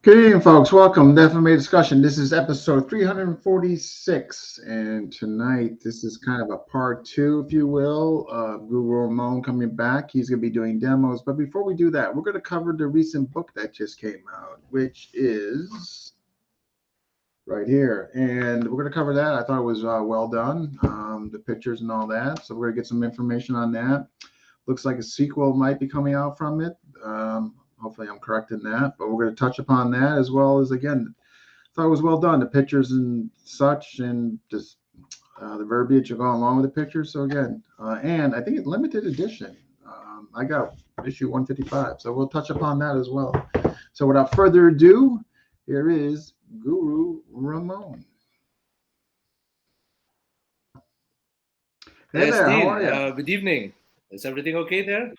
Good evening, folks. Welcome to FMA Discussion. This is episode 346, and tonight this is kind of a part two, if you will. Guro Ramon coming back. He's going to be doing demos. But before we do that, we're going to cover the recent book that just came out, which is right here. And we're going to cover that. I thought it was well done, the pictures and all that. So we're going to get some information on that. Looks like a sequel might be coming out from it. Hopefully I'm correct in that, but we're going to touch upon that as well as, again, thought it was well done, the pictures and such, and just the verbiage of going along with the pictures. So again, and I think it's limited edition. I got issue 155, so we'll touch upon that as well. So without further ado, here is Guro Ramon. Hey Yes, there, how Dean. are you? Good evening. Is everything okay there?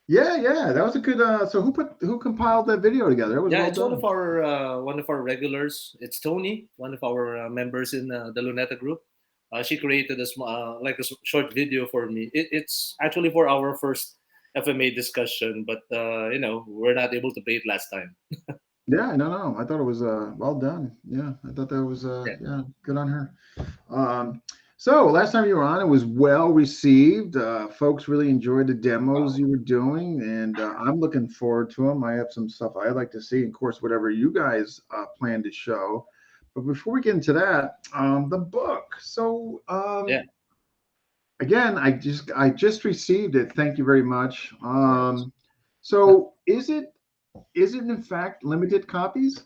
Yeah, that was a good. So who compiled that video together? It was Yeah, well it's done. one of our regulars. It's Tony, one of our members in the Luneta group. She created like a short video for me. It's actually for our first FMA discussion, but we're not able to play it last time. Yeah, no. I thought it was well done. Yeah, I thought that was Yeah. yeah, good on her. Um, so last time you were on, it was well received. Folks really enjoyed the demos you were doing, and I'm looking forward to them. I have some stuff I'd like to see, of course, whatever you guys plan to show. But before we get into that, the book. So Yeah. again, I just received it. Thank you very much. Yes. So is it in fact limited copies?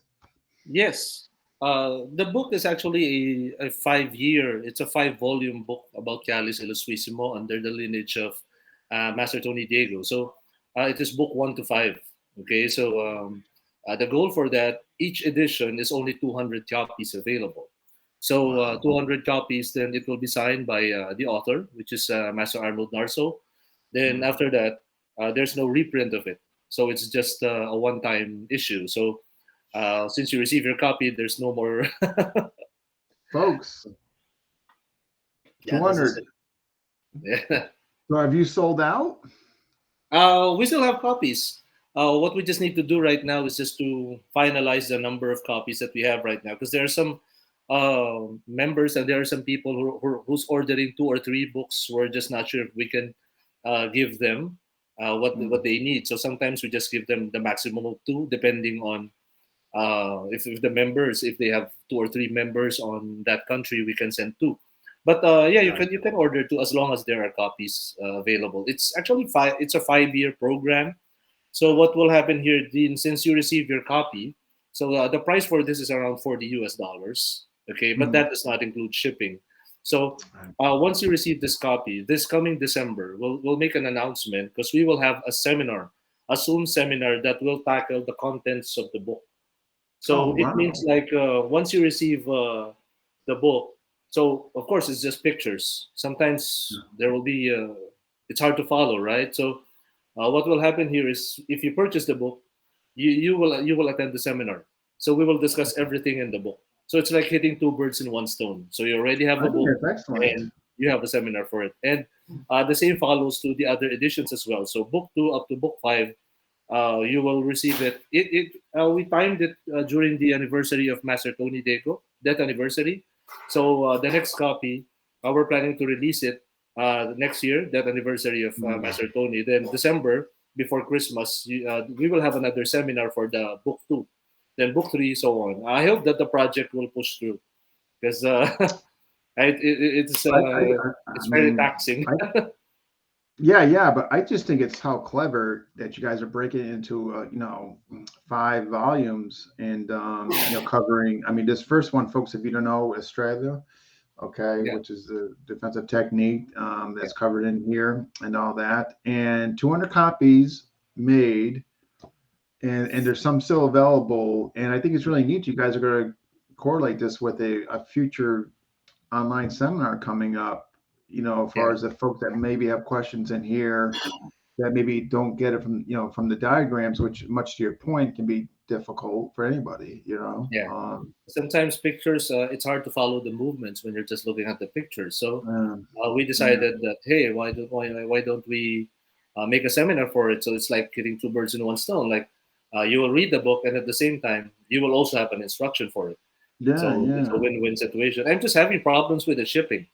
Yes. The book is actually a 5 year, it's a 5 volume book about Calis Illustrissimo under the lineage of Master Tony Diego. So it is book 1 to 5. Okay, so the goal for that, each edition is only 200 copies available. So Wow. 200 copies, then it will be signed by the author, which is Master Arnold Narzo. Then Mm. after that, there's no reprint of it. So it's just a one time issue. So since you receive your copy, there's no more. Folks, Yeah, this is 200. it. Yeah. So have you sold out? We still have copies. What we just need to do right now is just to finalize the number of copies that we have right now, because there are some members and there are some people who's ordering 2 or 3 books. We're just not sure if we can give them what Mm. they need. So sometimes we just give them the maximum of two, depending on if the members, if they have 2 or 3 members on that country, we can send two. But yeah, you can order two as long as there are copies available. It's actually it's a 5 year program. So what will happen here, Dean, since you receive your copy, so the price for this is around 40 US dollars. Okay, but Mm. that does not include shipping. So once you receive this copy, this coming December, we'll make an announcement because we will have a seminar, a Zoom seminar that will tackle the contents of the book. Oh, So it wow. means like once you receive the book, so of course it's just pictures. Sometimes there will be it's hard to follow, right? So what will happen here is if you purchase the book, you will attend the seminar. So we will discuss everything in the book. So it's like hitting two birds in one stone. So you already have I a think book that's excellent. and you have a seminar for it, and the same follows to the other editions as well. So book 2 up to book 5 you will receive it. We timed it during the anniversary of Master Tony Deco, that anniversary. So the next copy, we're planning to release it next year, that anniversary of Mm. Master Tony. Then December, before Christmas, we will have another seminar for the book 2. Then book 3, so on. I hope that the project will push through because I, I, I it's very mean, taxing. I, yeah, but I just think it's how clever that you guys are breaking it into, 5 volumes and, covering. I mean, this first one, folks, if you don't know, Australia, okay, Yeah, which is the defensive technique yeah, that's covered in here and all that, and 200 copies made, and there's some still available, and I think it's really neat. You guys are going to correlate this with a future online seminar coming up. As far yeah. as the folks that maybe have questions in here that maybe don't get it from the diagrams, which much to your point can be difficult for anybody. Yeah. Sometimes pictures, it's hard to follow the movements when you're just looking at the pictures. So we Yeah. decided that hey, why don't we make a seminar for it? So it's like hitting two birds in one stone. Like You will read the book, and at the same time, you will also have an instruction for it. Yeah, So it's a yeah. win-win situation. I'm just having problems with the shipping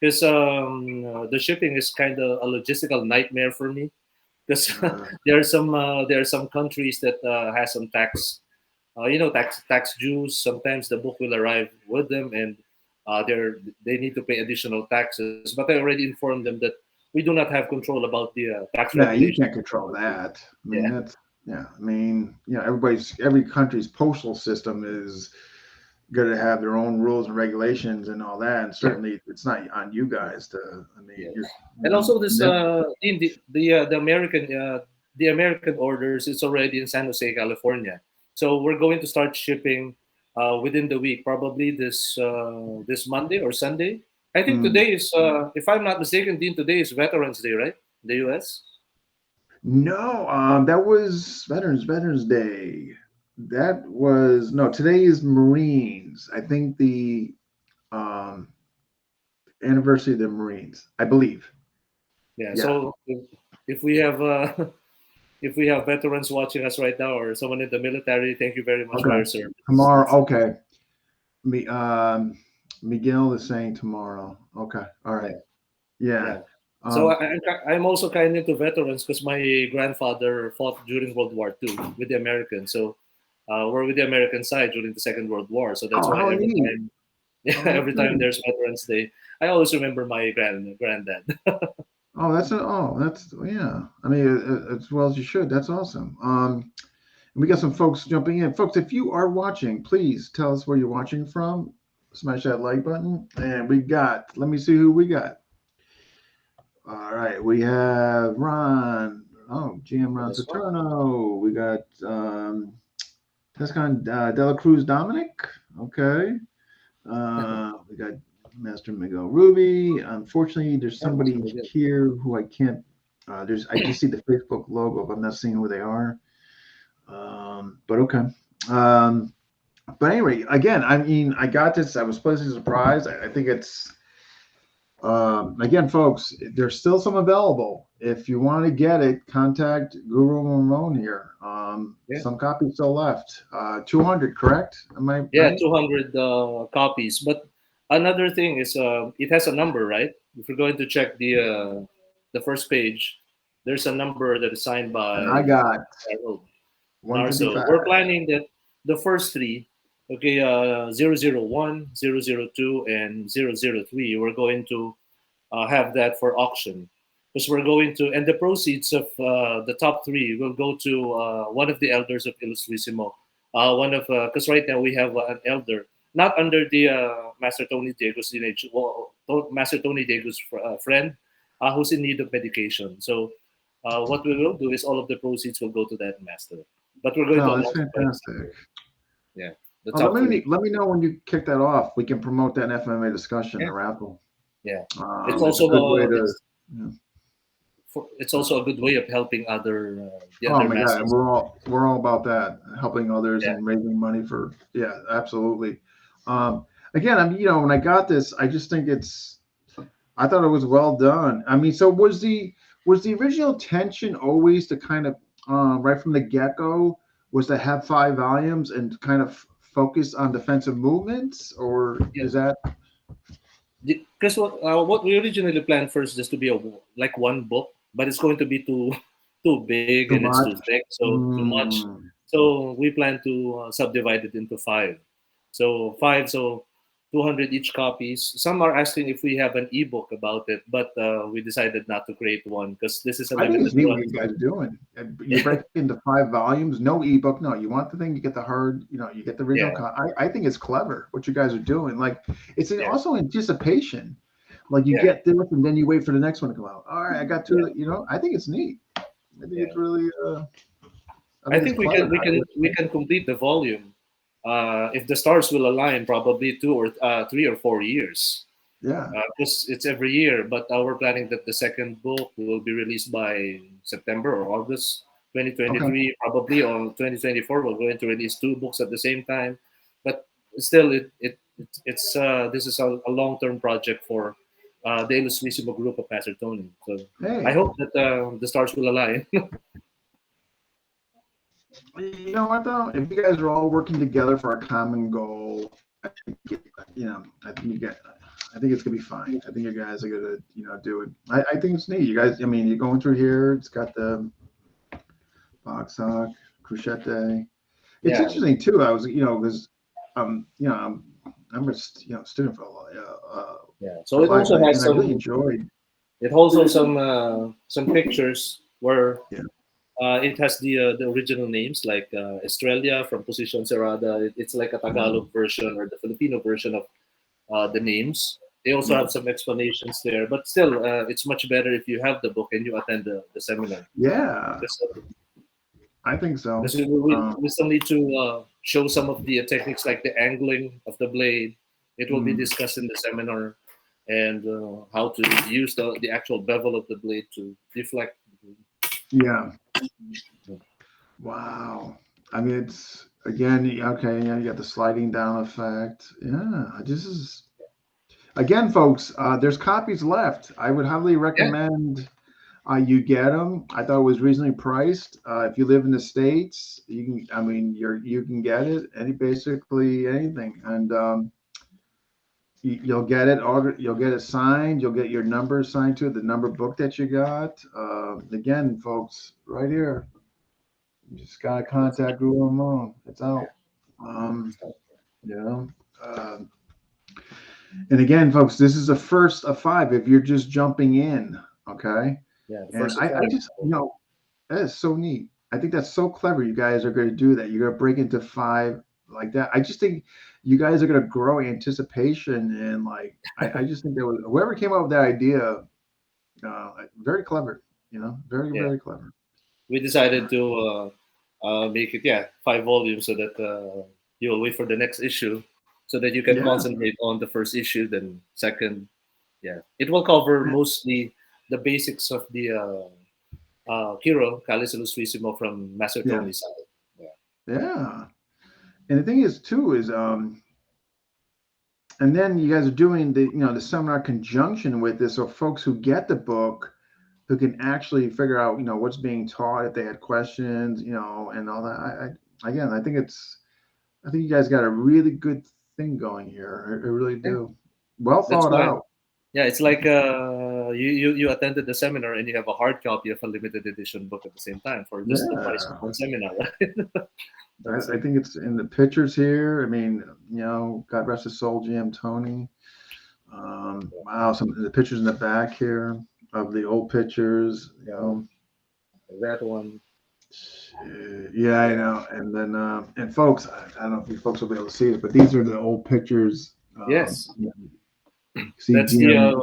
because the shipping is kind of a logistical nightmare for me. Because Uh, there are some countries that has some tax, tax dues. Sometimes the book will arrive with them, and they need to pay additional taxes. But I already informed them that we do not have control about the tax yeah, you regulation. can't control that. I mean, Yeah, that's yeah. I mean, every country's postal system is going to have their own rules and regulations and all that. And certainly, it's not on you guys to. I mean, yeah. you're, And also this that, the American orders is already in San Jose, California. So we're going to start shipping within the week, probably this Monday or Sunday. I think mm, today is, if I'm not mistaken, Dean, today is Veterans Day, right? In the U.S. no, that was Veterans Day. That was no. Today is Marines. I think the um, anniversary of the Marines. I believe. Yeah. Yeah. So if we have if we have veterans watching us right now or someone in the military, thank you very much for Okay. your service. Tomorrow. Okay. Me. Miguel is saying tomorrow. Okay. All right. Yeah. Yeah. Yeah. So Um, I'm also kind into veterans because my grandfather fought during World War II with the Americans. So we're with the American side during the Second World War. So that's oh, why how neat. yeah, Oh, every time okay. there's Veterans Day, I always remember my granddad. That's yeah. I mean, as well as you should. That's awesome. We got some folks jumping in. Folks, if you are watching, please tell us where you're watching from. Smash that like button. And we got, let me see who we got. All right, we have Ron. Oh, GM Ron This one. Saturno. We got Tescon Dela Cruz Dominic. Okay. We got Master Miguel Ruby. Unfortunately, there's Yeah, Master somebody Miguel. here who I can't. I just see the Facebook logo, but I'm not seeing who they are. But okay. Um, but anyway, again, I mean, I got this. I was pleasantly surprised. I think it's again, folks. There's still some available. If you want to get it, contact Guru Ramon here. Yeah. Some copies still left. 200, correct? Am I Yeah, right? 200 copies. But another thing is, it has a number, right? If you're going to check the first page, there's a number that is signed And I by got Arnold Narzo. 155. We're planning that the first three, okay, 001, 002, and 003, we're going to have that for auction. Because we're going to, and the proceeds of the top three will go to one of the elders of Illustrissimo. Because right now we have an elder, not under the Master Tony Diego's lineage, well, Master Tony Diego's friend, who's in need of medication. So what we will do is all of the proceeds will go to that master. But we're going to Oh, that's announce the price. fantastic. Yeah, the Oh, top three. let me know when you kick that off. We can promote that in FMA discussion, Yeah, the raffle. yeah. It's It's a also good way to. Yeah. it's also a good way of helping other the Oh other my God, masters. we're all about that, helping others Yeah, and raising money for. Yeah, absolutely. Um, Again, I mean, when I got this, I just think it's. I thought it was well done. I mean, so was the original tension always to kind of right from the get go was to have 5 volumes and kind of focus on defensive movements, or yeah. is that Because what we originally planned first is to be like one book, but it's going to be too too big and too it's too much? thick, so too much. Mm. So we plan to subdivide it into five. So five, so 200 each copies. Some are asking if we have an ebook about it, but we decided not to create one because this is a I think limited it's neat what run. you So guys are doing. You break it into 5 volumes, no ebook. No, you want the thing, you get the hard, you get the original. yeah, I think it's clever what you guys are doing. Like yeah, also anticipation. Like you yeah, get this and then you wait for the next one to come out. All right, I got yeah, two. I think it's neat. I think it's yeah. really. I I think it's think clever. we can complete the volume if the stars will align, probably 2 or 3 or 4 years. Yeah. Because it's every year, but we're planning that the second book will be released by September or August Okay. 2023, probably, or 2024. We're going to release two books at the same time, but still, it's this is a long term project for the Illustrissimo group of Master Tony. So I Hey. hope that the stars will align. You know what though? If you guys are all working together for a common goal, I think I think you get. I think it's gonna be fine. I think you guys are gonna, do it. I think it's neat. You guys, I mean, you're going through here. It's got the box hock, cruchette. It's Yeah, interesting too. I was, because, I'm a, student yeah. So for it life, also has and I really some. enjoyed. It also some pictures where Yeah, it has the original names like Estrella from Position Cerrada. It's like a Tagalog version or the Filipino version of the names. They also yeah, have some explanations there, but still, it's much better if you have the book and you attend the seminar. yeah. Because I think so. because we still need to show some of the techniques like the angling of the blade. It will be Mm, discussed in the seminar, and how to use the actual bevel of the blade to deflect. yeah. Wow. I mean, it's again, okay, yeah, you got the sliding down effect. Yeah, this is again, folks. There's copies left. I would highly Yeah, recommend you get them. I thought it was reasonably priced. If you live in the states, you can. I mean, you can get it. Basically anything, and you'll get it. You'll get it signed. You'll get your number signed to it, the number book that you got. Again, folks, right here. You just gotta contact Guro Ramon. It's out. Um, you know. Um, and again, folks, this is the first of five. If you're just jumping in, okay. yeah. The And first I five. just, that is so neat. I think that's so clever. You guys are going to do that. You're going to break into five like that. I just think you guys are going to grow anticipation and like. I just think that was whoever came up with that idea, very clever. Very Yeah, very clever. we decided to make it, yeah, 5 volumes so that you'll wait for the next issue so that you can Yeah. concentrate on the first issue, then second. Yeah, it will cover mostly the basics of the Kiro Calis Illustrissimo from Master Yeah. Tony's side. Yeah. Yeah. And the thing is too is and then you guys are doing the seminar conjunction with this, so folks who get the book who can actually figure out what's being taught if they had questions, and all that. Again, I think you guys got a really good thing going here. I really Yeah, do. Well that's thought why. out. Yeah, it's like you attended the seminar and you have a hard copy of a limited edition book at the same time for just the price of Yeah. one seminar, right? That's I think it's in the pictures here. I mean, God rest his soul, GM Tony. Wow, some of the pictures in the back here of the old pictures. that one. Yeah, I Yeah. know. And then, and folks, I don't know if you folks will be able to see it, but these are the old pictures. Yes, See that's the GM.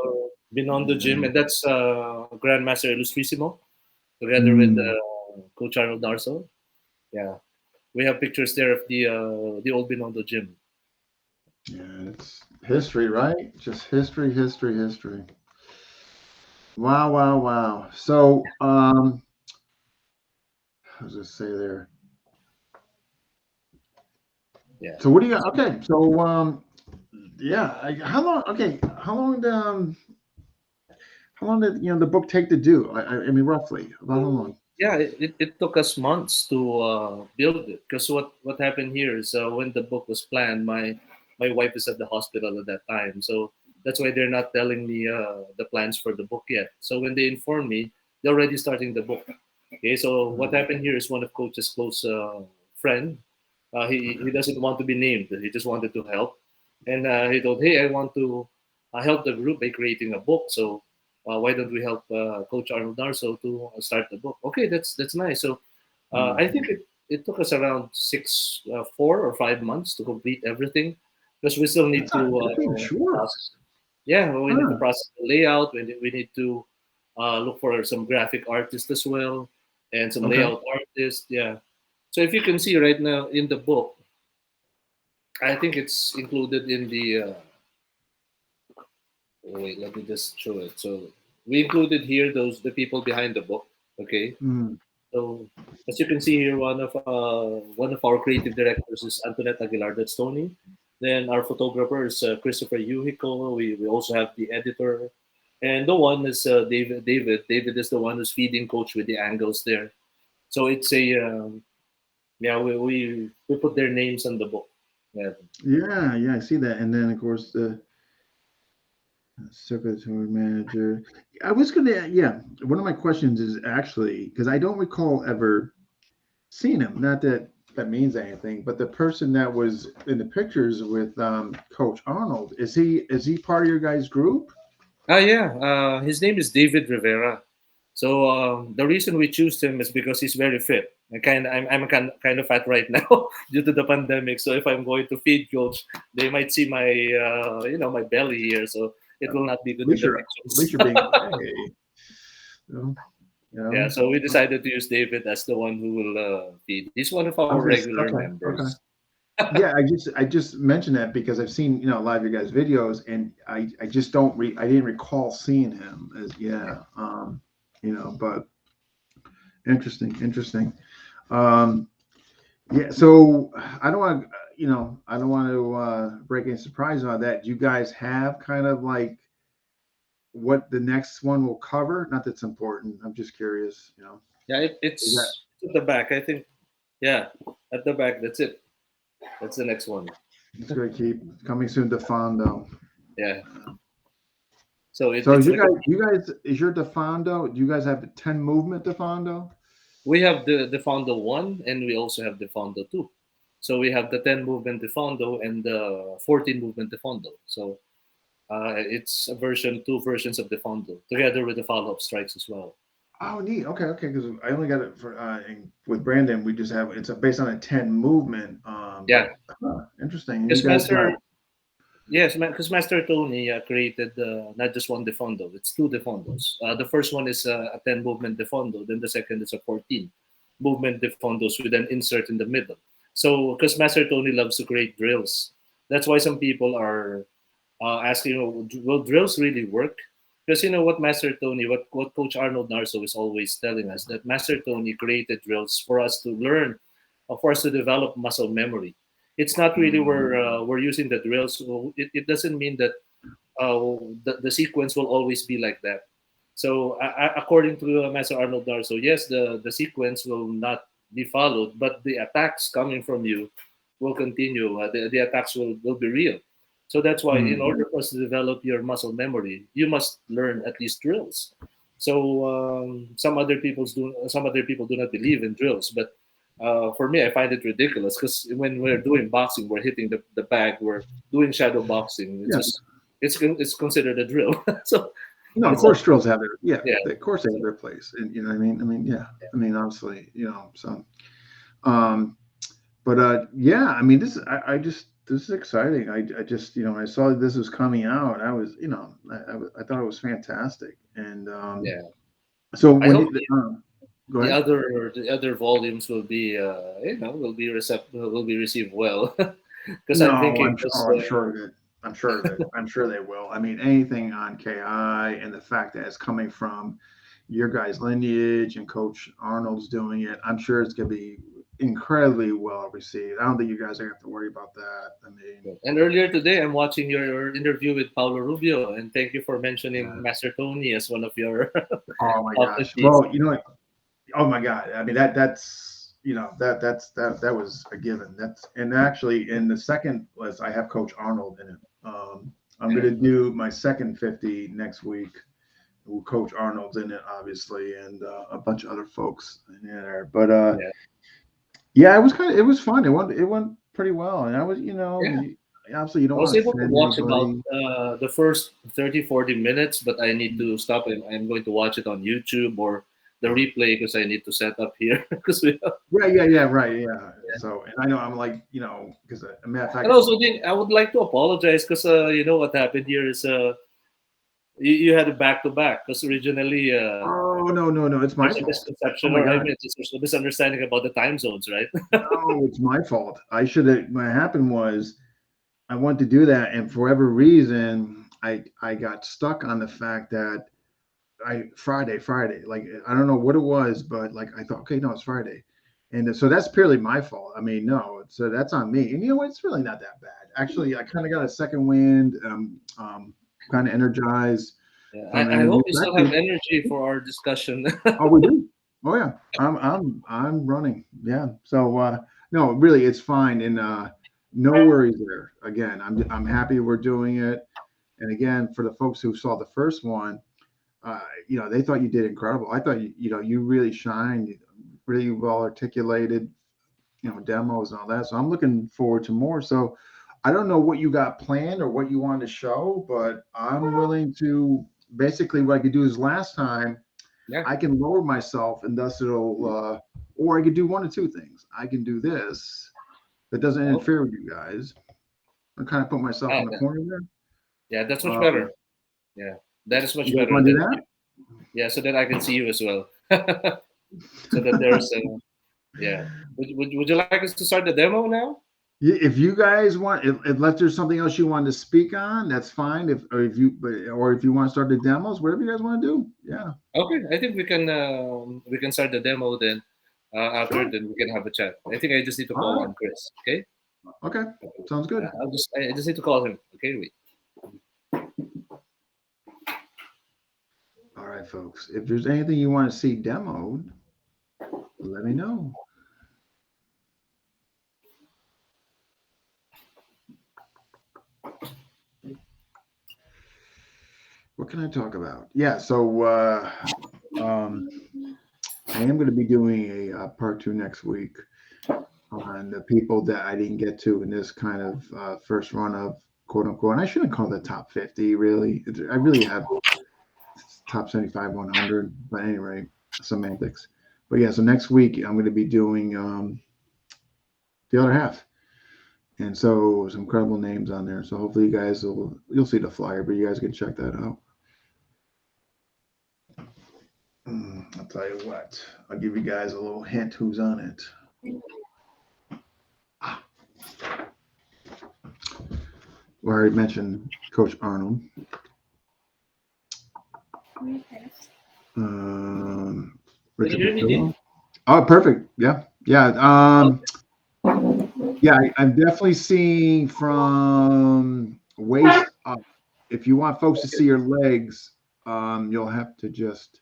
Binondo Gym, and that's Grandmaster Illustrissimo together with Mm, Coach Arnold Narzo. Yeah, we have pictures there of the old Binondo Gym. yeah, it's history, right? Just history, history, history. Wow, wow, wow. So, I was gonna say there. Yeah. So, what do you got? Okay, so, yeah, how long? Okay, how long did the book take to do? I mean, roughly about how long? Yeah, it took us months to build it because what happened here is when the book was planned, my wife is at the hospital at that time, so that's why they're not telling me the plans for the book yet. So when they inform me, they're already starting the book. Okay, so what Mm, happened here is one of Coach's close friend. He doesn't want to be named. He just wanted to help, and he told, "Hey, I want to help the group by creating a book. So why don't we help Coach Arnold Narso to start the book?" Okay, that's nice. So I think mm. it took us around 4 or 5 months to complete everything because we still need to That's even short. process. Yeah, well, we need to Huh. process the layout. We need to look for some graphic artists as well and some Okay. layout artists. Yeah. So if you can see right now in the book, I think it's included in the. Oh, wait, let me just show it. So we included here the people behind the book. Okay. Mm, So as you can see here, one of our creative directors is Antoinette Aguilar. That's Tony. Then our photographer is Christopher Yuhiko. We also have the editor, and the one is David. David is the one who's feeding Coach with the angles there. So it's a Yeah, we put their names on the book. Yeah. Yeah, yeah, I see that. And then of course the secretary manager. I was gonna, yeah. One of my questions is actually because I don't recall ever seeing him. Not that that means anything, but the person that was in the pictures with Coach Arnold, is he part of your guys' group? Ah, yeah. His name is David Rivera. So the reason we choose him is because he's very fit. I'm kind of fat right now due to the pandemic. So if I'm going to feed coach, they might see my my belly here. So it will not be At good in least the you're at least pictures. you're being hey, you know, you Yeah. know. So we decided to use David as the one who will feed. He's one of our regular Okay, okay. members. Yeah, I just mentioned that because I've seen a lot of your guys' videos, and I just don't I didn't recall seeing him as Yeah. yeah, but interesting. Um, yeah, so I don't want I don't want to break any surprise on that. Do you guys have kind of like what the next one will cover? Not that's important. I'm just curious. Yeah. Is that It's at the back. I think. Yeah. At the back. That's it. That's the next one. it's going to keep coming soon to Fondo. Yeah. So So it's like a is your Defondo? Do you guys have a 10 movement Defondo? we have the Fondo 1 and we also have the Fondo 2. So we have the 10 movement Fondo and the 14 movement Fondo. So it's a version, two versions of the Fondo together with the follow up strikes as well. Oh, neat. Okay, okay. Because I only got it for with Brandon. We just have it's based on a 10 movement. Yeah, Interesting. You because guys got yes, because Master Tony created not just one Defondo, it's two Defondos. The first one is a 10 movement Defondo, then the second is a 14 movement Defondos with an insert in the middle. So, because Master Tony loves to create drills, that's why some people are asking, will drills really work? Because you know what Master Tony, what Coach Arnold Narzo is always telling us, that Master Tony created drills for us to learn, for us to develop muscle memory. It's not really where mm, we're using the drills. So it doesn't mean that the sequence will always be like that. So according to Master Arnold Narzo, yes, the sequence will not be followed, but the attacks coming from you will continue. The attacks will be real. So that's why, in mm, order for us to develop your muscle memory, you must learn at least drills. So some other people do not believe in drills, but for me, I find it ridiculous because when we're doing boxing, we're hitting the bag, we're doing shadow boxing. It's yeah. just it's considered a drill. So Of it's a, course, drills have their yeah. of course they have So their place, and what I mean. Yeah. I mean, obviously, so. Um, but yeah. I mean, I just this is exciting. I just when I saw this was coming out, I was I thought it was fantastic, and yeah, so I when hope you go ahead. the other volumes will be will be received well because I'm No, thinking because I'm sure that I'm sure they will. I mean, anything on KI and the fact that it's coming from your guys' lineage and Coach Arnold's doing it, I'm sure it's gonna be incredibly well received. I don't think you guys are gonna have to worry about that. I mean, and earlier today I'm watching your interview with Paulo Rubio and thank you for mentioning yeah. Master Tony as one of your Oh my gosh. apprentices. Well, you know what? Oh my God. I mean that's that was a given. That's and actually in the second was I have Coach Arnold in it. I'm Yeah, gonna do my second 50 next week. Coach Arnold's in it, obviously, and a bunch of other folks in there. But yeah, yeah, it was fun. It went pretty well, and I was yeah. obviously you don't I was want to able to offend watch about anybody. the first 30-40 minutes, but I need to stop and I'm going to watch it on YouTube or the replay because I need to set up here. Because we have, Yeah, right, yeah. So, and I know I'm like because a matter of and fact, also, I would like to apologize because you know what happened here is you had a back to back because originally oh no, it's my there's a fault. Oh misconception my or I God, mean, there's a misunderstanding about the time zones, right? no, it's my fault. I should have. What happened was I wanted to do that, and for whatever reason, I got stuck on the fact that Friday. Like I don't know what it was, but like I thought, okay, no, it's Friday, and so that's purely my fault. I mean, no, so that's on me. And you know what? It's really not that bad. Actually, I kind of got a second wind, kind of energized Yeah, from I interview. hope you still have energy for our discussion. Oh, we do. Oh yeah, I'm running. Yeah. So No, really, it's fine, and no worries there. Again, I'm happy we're doing it. And again, for the folks who saw the first one, they thought you did incredible. I thought you really shined, really well articulated, demos and all that. So I'm looking forward to more. So I don't know what you got planned or what you want to show, but I'm willing to. Basically, what I could do is last time Yeah. I can lower myself, and thus or I could do one of two things. I can do this that doesn't Oh, interfere with you guys. I kind of put myself in the yeah. corner there. Yeah, that's much Um, better. Yeah, that is much you guys better want to do than that? yeah, so that I can see you as well. So that there's a yeah. Would you like us to start the demo now? If you guys want, unless there's something else you want to speak on, that's fine. Or if you want to start the demos, whatever you guys want to do. Yeah, Okay, I think we can start the demo then. After sure. then we can have a chat. I think I just need to All call right. on Chris. Okay. Okay. Sounds good. I just need to call him. Okay, wait. All right, folks. If there's anything you want to see demoed, let me know. What can I talk about? Yeah. So um, I am going to be doing a part two next week on the people that I didn't get to in this kind of first run of quote unquote. And I shouldn't call it top 50, really. I really have top 75, 100, but anyway, semantics. But yeah, so next week I'm going to be doing the other half. And so some incredible names on there. So hopefully you guys you'll see the flyer, but you guys can check that out. I'll tell you what. I'll give you guys a little hint who's on it. Well, I already mentioned Coach Arnold. Richard McDowell. Oh, perfect. Yeah, yeah. Yeah, I'm definitely seeing from waist up. If you want folks to see your legs, you'll have to just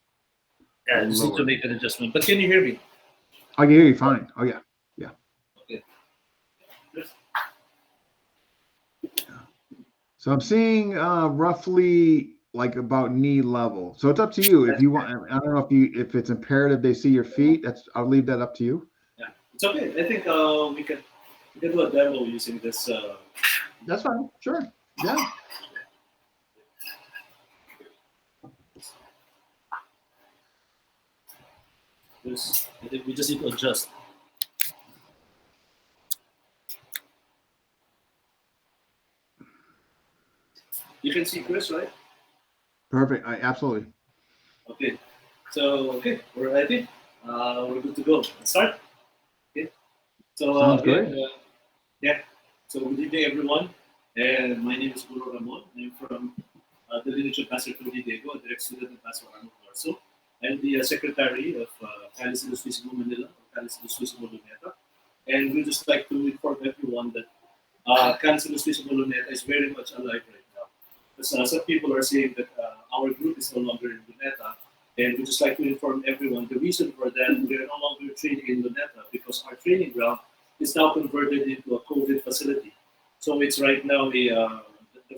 Yeah, I just need to lower. make an adjustment. But can you hear me? I can hear you fine. Oh yeah, yeah. Okay. So I'm seeing roughly like about knee level. So it's up to you if you want. I don't know if it's imperative they see your feet. I'll leave that up to you. Yeah, it's okay. I think we can do a demo using this. That's fine. Sure. Yeah. I think we just need to adjust. You can see Chris, right? Perfect. Absolutely. Okay. So okay, we're ready. We're good to go. Let's start. Okay. So Sounds great. yeah. So good evening, everyone. And my name is Guro Ramon. I'm from the lineage of Pastor Tony Diego, a direct student of Pastor Arnold Narzo. I'm the secretary of Calis Ilustrisimo Manila, or Calis Ilustrisimo Luneta. And we just like to inform everyone that Calis Ilustrisimo Luneta is very much alive right now. Because some people are saying that our group is no longer in Luneta. And we just like to inform everyone the reason for that we are no longer training in Luneta because our training ground is now converted into a COVID facility. So it's right now the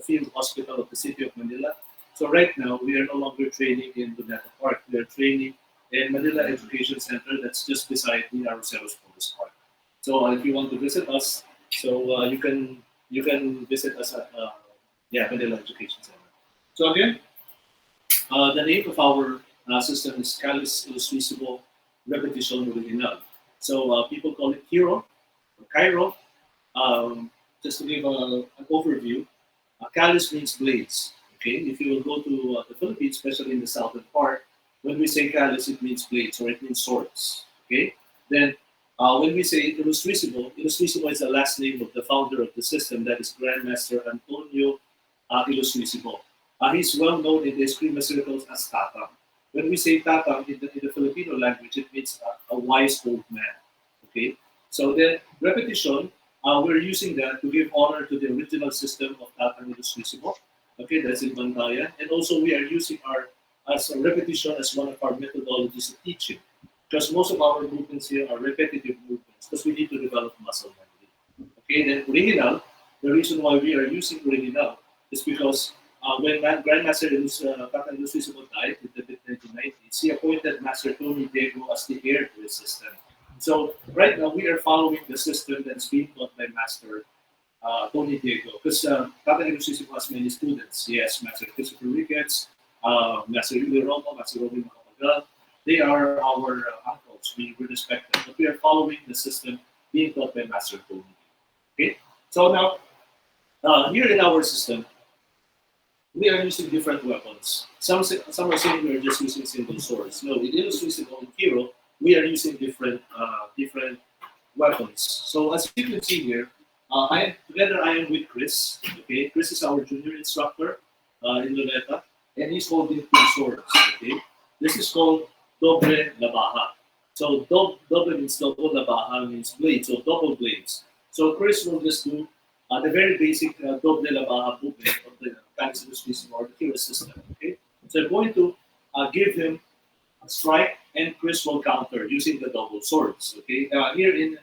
field hospital of the city of Manila. So right now we are no longer training in Luneta Park. We are training in Manila Education Center that's just beside the Arroceros Police Park. So if you want to visit us, so you can visit us at Manila Education Center. So again, the name of our system is Calis Ilustrisimo Repetition Original. So people call it Hero or Cairo. Just to give an overview, Calis means blades. Okay, if you will go to the Philippines, especially in the southern part, when we say Calis, it means blades or it means swords. Okay, then when we say Ilustrisimo, Ilustrisimo is the last name of the founder of the system, that is Grandmaster Antonio Ilustrisimo. He's well known in the Eskrima circles as Tatang. When we say Tatang in the Filipino language, it means a wise old man. Okay, so the repetition, we're using that to give honor to the original system of Tatang Ilustrisimo. Okay, that's in Bantayan. And also we are using our as a repetition as one of our methodologies of teaching. because most of our movements here are repetitive movements because we need to develop muscle memory. Okay, then original, the reason why we are using original is because when Grandmaster Captain Lucisimo died in the mid-1990s, he appointed Master Tony Diego as the heir to his system. So right now we are following the system that's being taught by Master Tony Diego, because Captain Lucisimo has many students. He has Master Christopher Ricketts, Master Guro Ramon, Master Robin Macapagal. They are our uncles. We respect them, but we are following the system being taught by Master Tony. Okay, so now here in our system, we are using different weapons. Some are saying we are just using single swords. No, in Illustrated in Hero, we are using different weapons. So as you can see here, I am with Chris. Okay, Chris is our junior instructor in Luneta, and he's holding two swords. Okay, this is called doble labaha. So doble means double, labaha means blade. So double blades. So Chris will just do the very basic doble labaha movement of the Galaxy system or the hero system. Okay, so I'm going to give him a strike, and Chris will counter using the double swords. Okay, here in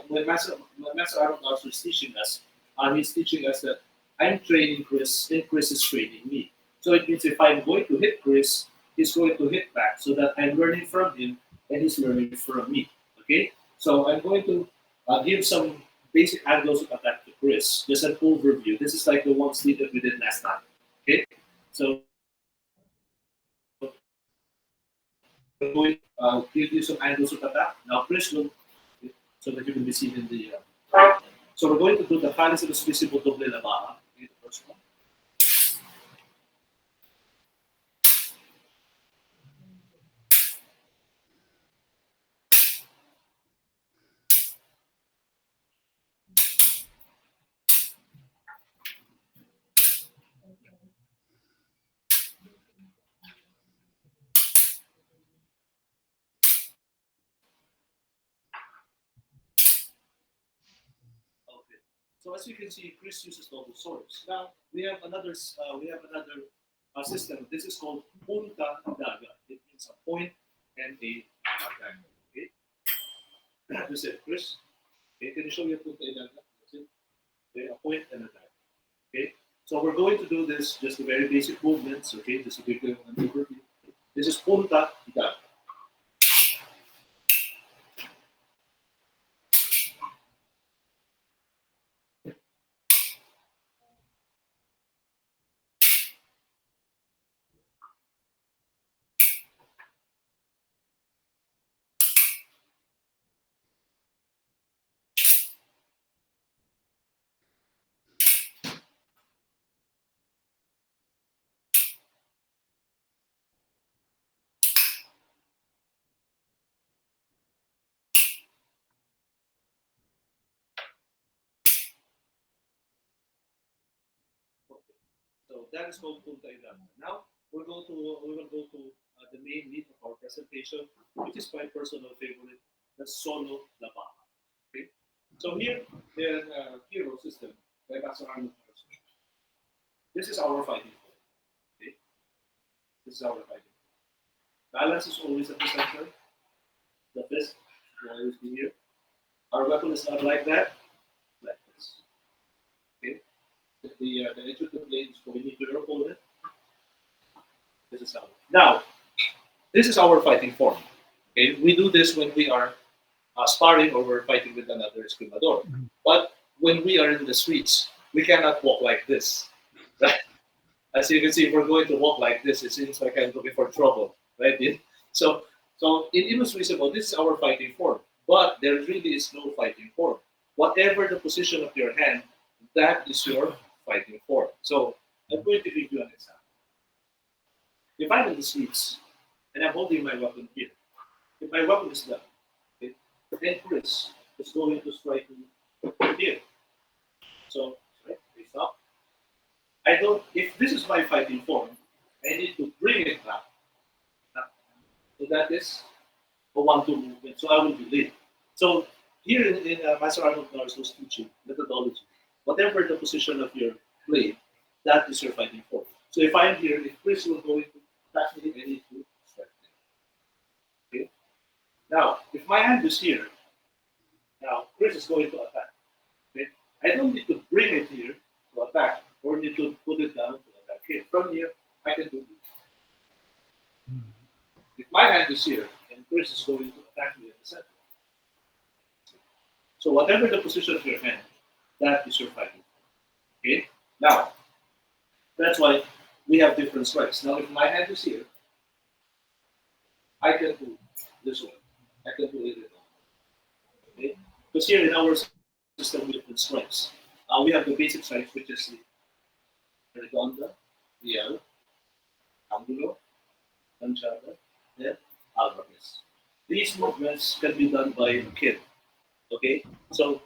when Master Arnold Narzo is teaching us, he's teaching us that I'm training Chris, and Chris is training me. So it means if I'm going to hit Chris, he's going to hit back, so that I'm learning from him, and he's learning from me. Okay, so I'm going to give some basic angles of attack to Chris. Just an overview. This is like the one sleep that we did last time. Okay, so I'm going to give you some angles of attack. Now Chris will, so that you can be seen in the. So we're going to do the Palace of the Visible Doble Labaha. Okay, the first one. Okay. So as you can see, Chris uses double swords. Now we have another system. This is called punta daga. It means a point and a dagger. Okay. That's it, Chris. Okay, can you show me a punta daga? That's it. Okay, a point and a dagger. Okay. So we're going to do this just the very basic movements. Okay, just to give you an overview. This is punta daga. Okay. So that is called punta daga. Now we will go to the main meat of our presentation, which is my personal favorite, the solo labaha. Okay. So here in hero system, by Master Arnold Narzo, this is our fighting form. Okay. This is our fighting form. Balance is always at the center. The fist will always be here. Our weapon is not like that, like this. Okay. The edge of the blade is going into your opponent. This is how. Now, this is our fighting form. Okay, we do this when we are sparring or we're fighting with another escrimador. But when we are in the streets, we cannot walk like this. Right? As you can see, if we're going to walk like this, it seems like I'm looking for trouble, right? So, so in illustration, this is our fighting form. But there really is no fighting form. Whatever the position of your hand, that is your fighting form. So I'm going to give you an example. If I'm in the streets and I'm holding my weapon here, if my weapon is down, okay, then Chris is going to strike me here. So, right, face up. I don't. If this is my fighting form, I need to bring it back. So that is a one-two movement. So I will be late. So here in Master Arnold Narzo's teaching methodology, whatever the position of your blade, that is your fighting form. So if I'm here, if Chris will go into attack me, I need to strike him. Okay. Now, if my hand is here, now Chris is going to attack. Okay? I don't need to bring it here to attack, or need to put it down to attack here. From here, I can do this. If my hand is here, and Chris is going to attack me at the center. So whatever the position of your hand, that is your fighting. Okay? Now, that's why we have different strikes. Now, if my hand is here, I can do this one. I can do it. Okay? Because here in our system, we have different strikes. We have the basic strikes, which is the redonda, real, angulo, lanchada, and alvarez. These movements can be done by a kid. Okay, so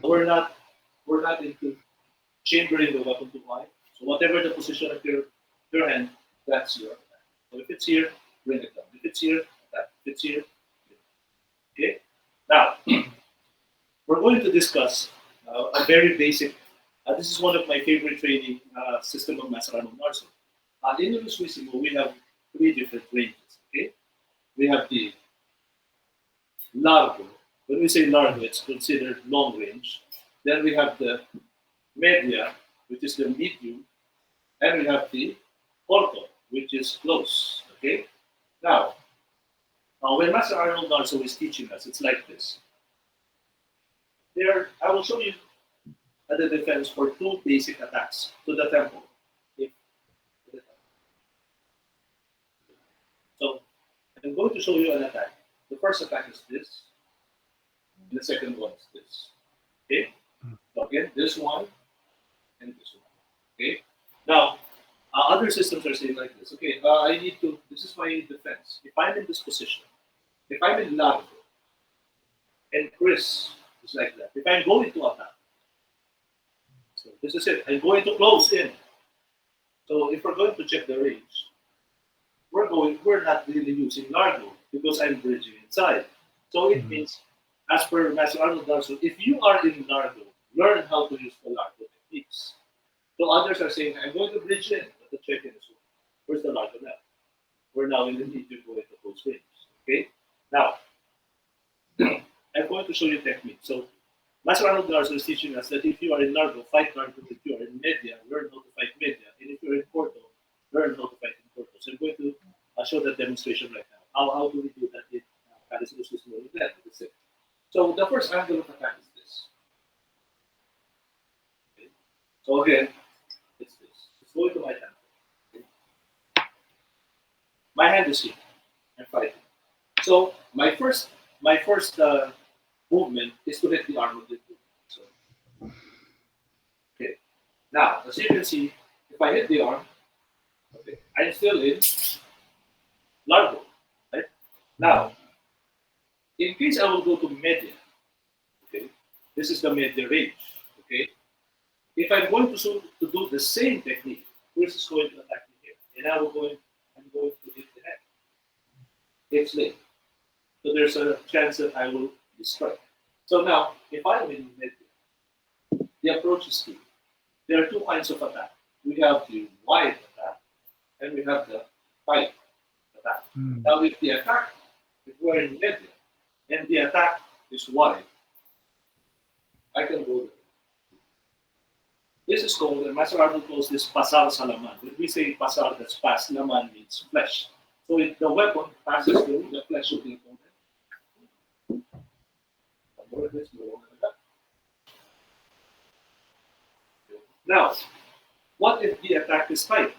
we're not into chambering the weapon too high. So whatever the position of your hand, that's your attack. So if it's here, bring it down. If it's here, attack. If it's here, okay. Now we're going to discuss a very basic. This is one of my favorite training system of Master Arnold Narzo. In the Luisissimo, we have three different ranges. Okay, we have the largo. When we say largo, it's considered long range. Then we have the media, which is the medium, and we have the corto, which is close. Okay. Now, when Master Arnold Narzo is teaching us, it's like this. There, I will show you the defense for two basic attacks to the temple. Okay. So, I'm going to show you an attack. The first attack is this. And the second one is this. Okay? So again, this one and this one. Okay? Now, other systems are saying like this. Okay, I need to, this is my defense. If I'm in this position, if I'm in largo, and Chris is like that, if I'm going to attack, so this is it. I'm going to close in. So if we're going to check the range, we're not really using largo because I'm bridging inside. So it means, as per Master Arnold Narzo, if you are in largo, learn how to use the largo techniques. So others are saying, I'm going to bridge in, but the check-in is where's the largo now? We're now in the medium going to close range. Okay? Now, I'm going to show you technique. So Master Arnold Narzo is teaching us that if you are in largo, fight largo. If you are in media, learn how to fight media. And if you're in corto, learn how to fight in corto. So I'm going to show that demonstration right now. How do we do that in Paris Luisissimo? So the first angle of attack is this. Okay. So again, it's this. It's going to my hand. Okay. My hand is here. I'm fighting. So my first movement is to hit the arm of the tool. So, okay. Now, as you can see, if I hit the arm, okay, I'm still in largo. Right? Now, in case I will go to media, okay, this is the media range. Okay, if I'm going to do the same technique, Chris is going to attack me here, and I'm going to hit the head. It's late. So there's a chance that I will be struck. So now, if I'm in media, the approach is two. There are two kinds of attack. We have the wide attack, and we have the tight attack. Now, if the attack, if we're in media, and the attack is wide, I can go there. This is called, and Master Arnold calls this pasar sa laman. When we say pasar, that's pass, laman means flesh. So if the weapon passes through the flesh of the opponent, now, what if the attack is tight?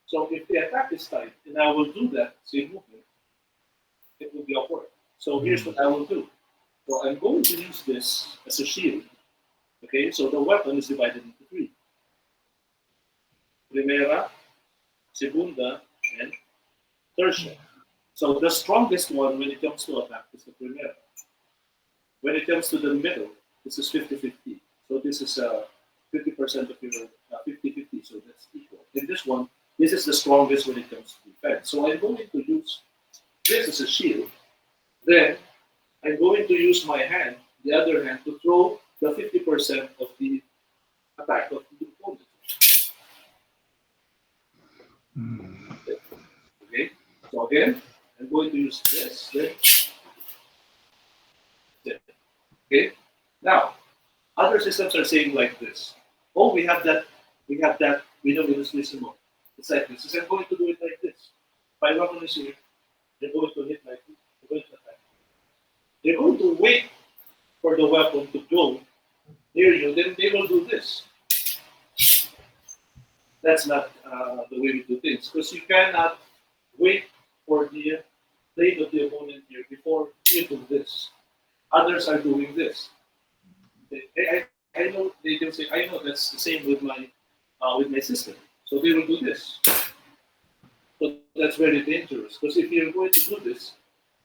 So if the attack is tight, and I will do that same movement, it will be awkward. So here's what I will do. So I'm going to use this as a shield. Okay, so the weapon is divided into three. Primera, segunda, and tercia. So the strongest one when it comes to attack is the primera. When it comes to the middle, this is 50-50. So this is 50% of your 50-50, so that's equal. In this one, this is the strongest when it comes to defense. So I'm going to use this as a shield. Then I'm going to use my hand, the other hand, to throw the 50% of the attack of the opponent. Okay, so again, I'm going to use this, then Okay. Now, other systems are saying like this. Oh, we know this more. It's like this. I'm going to do it like this. If I work on this here, they're going to hit like this. They're going to attack. They're going to wait for the weapon to go near you, then they will do this. That's not the way we do things, because you cannot wait for the blade of the opponent here before you do this. Others are doing this. I know they'll say, I know that's the same with my system. So they will do this. So that's very dangerous, because if you're going to do this,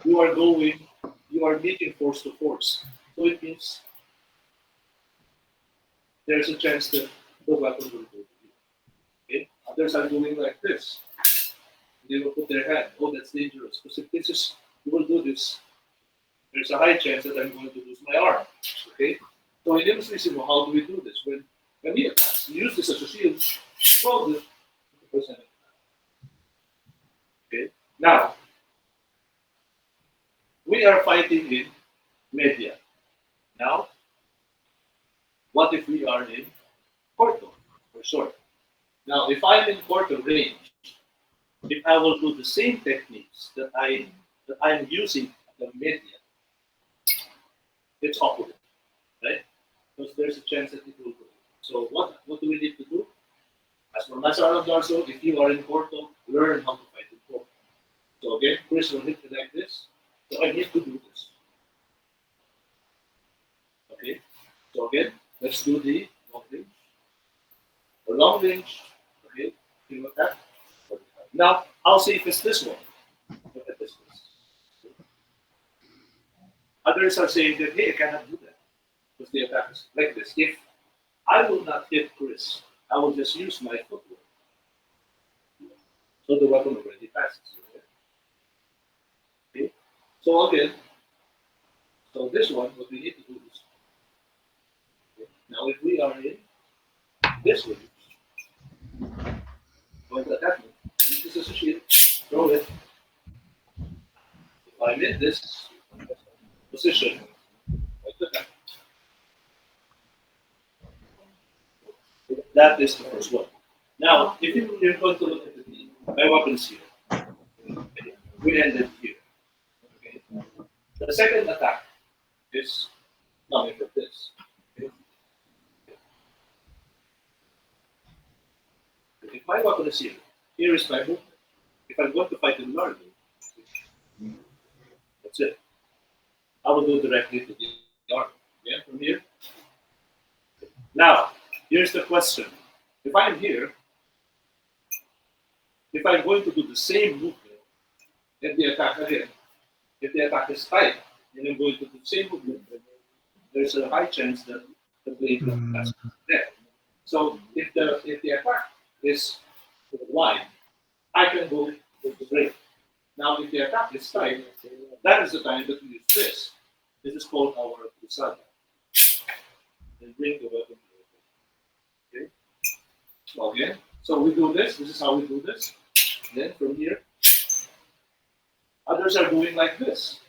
you are going, you are making force to force. So it means there's a chance that the weapon will go to you. Okay? Others are doing like this. They will put their hand. Oh, that's dangerous. Because if this is, you will do this, there's a high chance that I'm going to lose my arm. Okay? So in Illustrissimo, how do we do this? When we attach, we use this as a shield, throw this to the person. Okay? Now, we are fighting in media. Now, what if we are in Porto, for short? Now, if I'm in Porto range, if I will do the same techniques that I'm using at the media, it's awkward, right? Because there's a chance that it will go. So what do we need to do? As for Master Arnold Narzo, if you are in Porto, learn how to fight in Porto. So again, Chris will hit it like this. So I need to do this. Okay. So again, let's do the long range. For long range, okay, you look at. Now I'll see if it's this one. Look at this. Others are saying that hey, I cannot do that because the attack is like this. If I will not hit Chris, I will just use my footwork. So the weapon already passes. Okay. So again, so this one, what we need to do is okay. Now if we are in this range, going to attack me, use this as a shield, throw it. If I'm in this position, like that. That is the first one. Now, if you're going to look at my weapons here, okay, we ended here. Okay. The second attack is coming from this. Okay. If my weapon is here is my movement. If I'm going to fight in Nardo, that's it. I will go directly to the arm. Yeah, from here. Now, here's the question. If I'm here, if I'm going to do the same movement and the attack again, if the attack is tight and I'm going to do the same movement, there's a high chance that the blade will pass there. So if the attack is wide, I can go with the blade. Now if the attack is tight, that is the time that we use this. This is called our cruzada. And bring the weapon. Okay. Okay. So we do this. This is how we do this. Then from here, others are doing like this.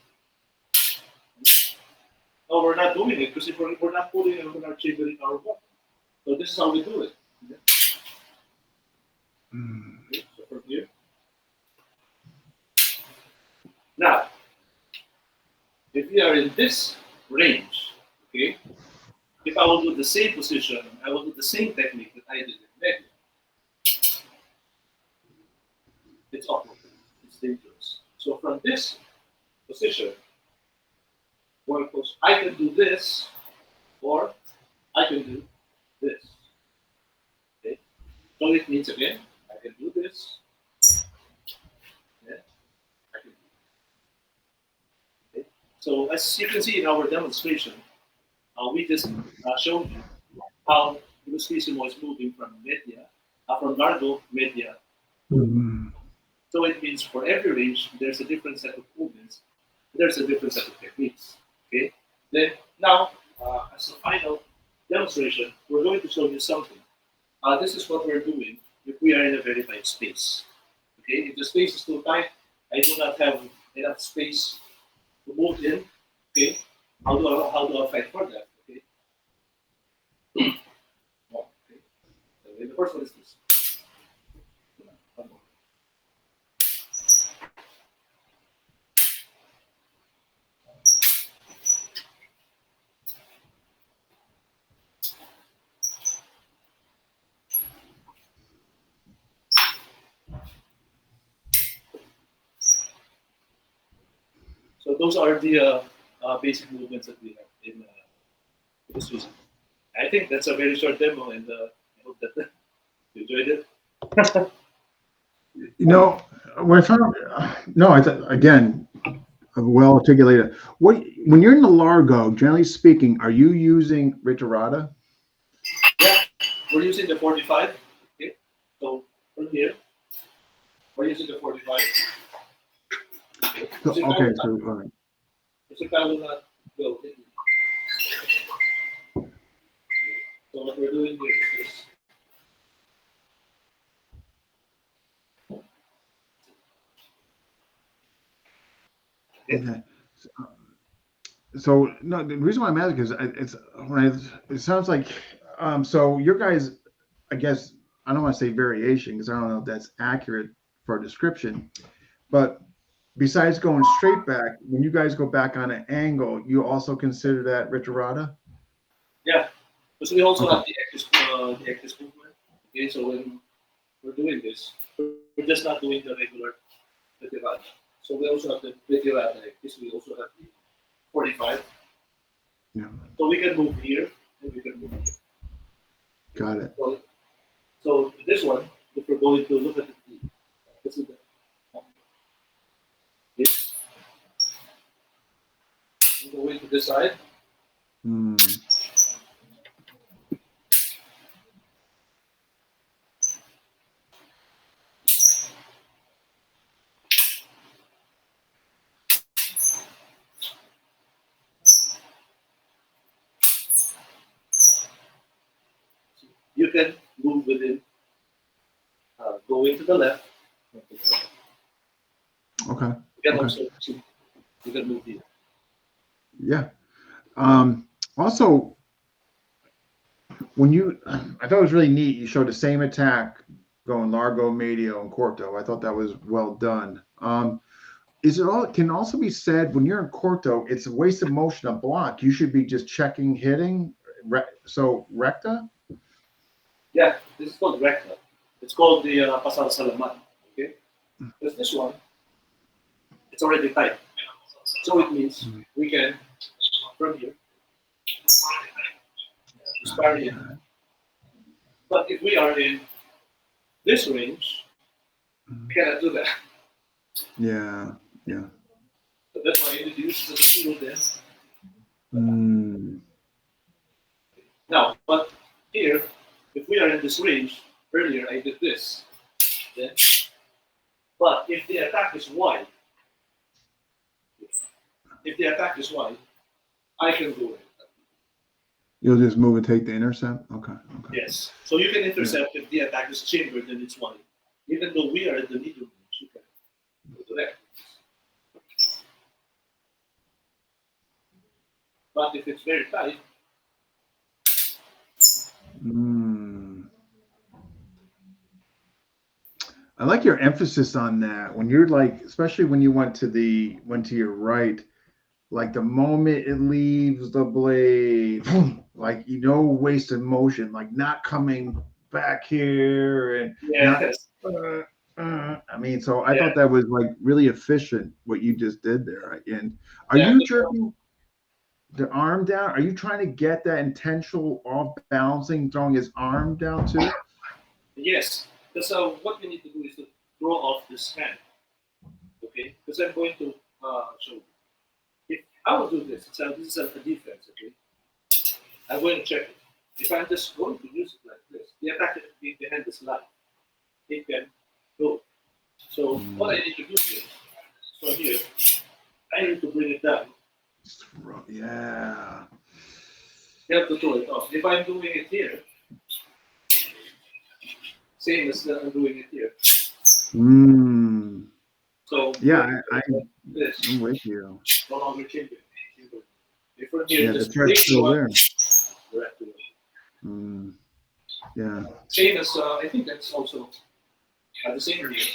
No, we're not doing it because if we're not pulling it, we're not chambering our weapon. So this is how we do it. Okay, so from here. Now, if we are in this range, okay, if I will do the same position, I will do the same technique that I did in media. It's awkward. It's dangerous. So from this position, well, I can do this, or I can do this. Okay. So it means again, I can do this. Yeah, I can do this. Okay. So as you can see in our demonstration, we just showed you how Illustrissimo is moving from media, from Nardo media. So it means for every range, there's a different set of movements. There's a different set of techniques. Okay. Then now, as a final demonstration, we're going to show you something. This is what we're doing if we are in a very tight space. Okay. If the space is too tight, I do not have enough space to move in. Okay. How do I fight for that? Okay. Oh, okay. So the first one is this. So those are the basic movements that we have in this season. I think that's a very short demo, and I hope that you enjoyed it. You know, when I found no, again, well articulated. What when you're in the Largo, generally speaking, are you using Ritarata? Yeah, we're using the 45. Okay, so from here, we're using the 45. So, okay, so all right. Kasi I will not go. So what we're doing here is okay. Okay. So no, the reason why I'm asking is it's when it sounds like so your guys, I guess I don't want to say variation because I don't know if that's accurate for a description, but besides going straight back, when you guys go back on an angle, you also consider that Ritarata? Yeah, because we also Okay. have the active movement. Okay, so when we're doing this, we're just not doing the regular retirada. So we also have the retirada like this. We also have the 45. Yeah, So we can move here and we can move here. got it. So this one, if we're going to look at the this is the this, we're going to this side. Hmm. You can move within, going to the left. You Okay. can Okay. also see, you can move here. Yeah. Also, when you, I thought it was really neat. You showed the same attack going Largo, Medio, and Corto. I thought that was well done. Is it all? Can also be said when you're in Corto, it's a wasted motion of block. You should be just checking, hitting. So recta. Yeah, this is called recta. It's called the pasal salaman. Okay, because this one it's already tight, so it means we can from here just parry it. But if we are in this range, we cannot do that. Yeah. Yeah. So that's why I introduced the field there. Mm. Now, but here, if we are in this range, earlier I did this. Then, but if the attack is wide, if the attack is wide, I can do it. You'll just move and take the intercept. Okay. Okay. Yes. So you can Yeah. intercept if the attack is chambered and it's wide. Even though we are at the medium range, you can go to that. But if it's very tight, Mm. I like your emphasis on that. When you're like, especially when you went to your right, like the moment it leaves the blade, like wasted motion, like not coming back here and not. yes, I mean, so I yeah, thought that was like really efficient what you just did there. And are yeah. you jerking the arm down? Are you trying to get that intentional off balancing, throwing his arm down too? Yes. Because what we need to do is to throw off this hand. Okay. Because I'm going to show. If I will do this, this is a defense. Okay. I'm going to check it. If I'm just going to use it like this, the attack the hand is light. It can go. So what I need to do is from here, I need to bring it down. Yeah. You have to throw it off. If I'm doing it here, same as I'm doing it here. Mm. So Yeah, this I'm with you. no longer changing. If from here, Yeah, the just threat's place still one there. direct to it. Mm, yeah. Same as I think that's also the same here.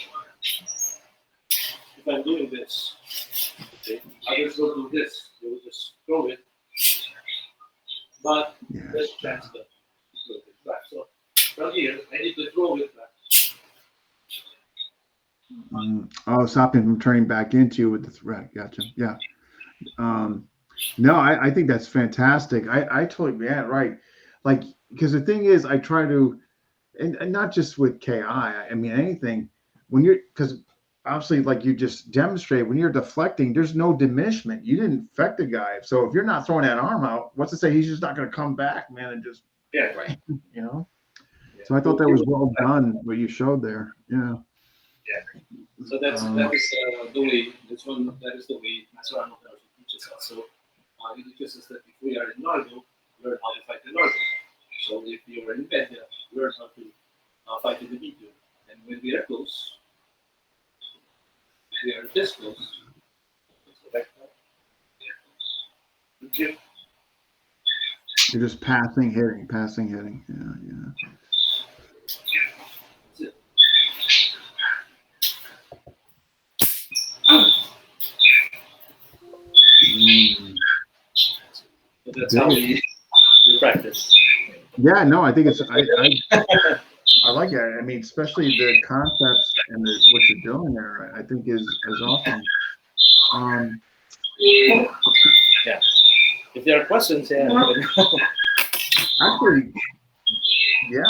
If I'm doing this, okay, others will do this. They will just throw it, but Yeah. there's a chance that it will get back. So from here, I need to throw it back. Oh, stop him from turning back into you with the threat. Gotcha. Yeah. Um, no, I think that's fantastic. I totally, yeah, right. Like, because the thing is, I try to, and not just with KI, I mean, anything, when you're, because obviously, like you just demonstrate, when you're deflecting, there's no diminishment. You didn't affect the guy. So if you're not throwing that arm out, what's to say he's just not going to come back, man, and just, Yeah, you know? yeah. So I thought that was well done, what you showed there. Yeah. Yeah. So that is the way. That's one. That is the way Master Arnold Narzo teaches us. So he teaches us that if we are in Nardo, learn how to fight the Nardo. So if you are in Vedya, learn how to fight in the medium. And when we are close, if we are this close, let's go back to that. We are close. Jim, You're just passing, hitting. Yeah, that's it. yeah. So that's how we practice. Yeah, no, I think it's I like it. I mean, especially the concepts and what you're doing there. I think is awesome. Um, Yeah. If there are questions, yeah. actually, yeah.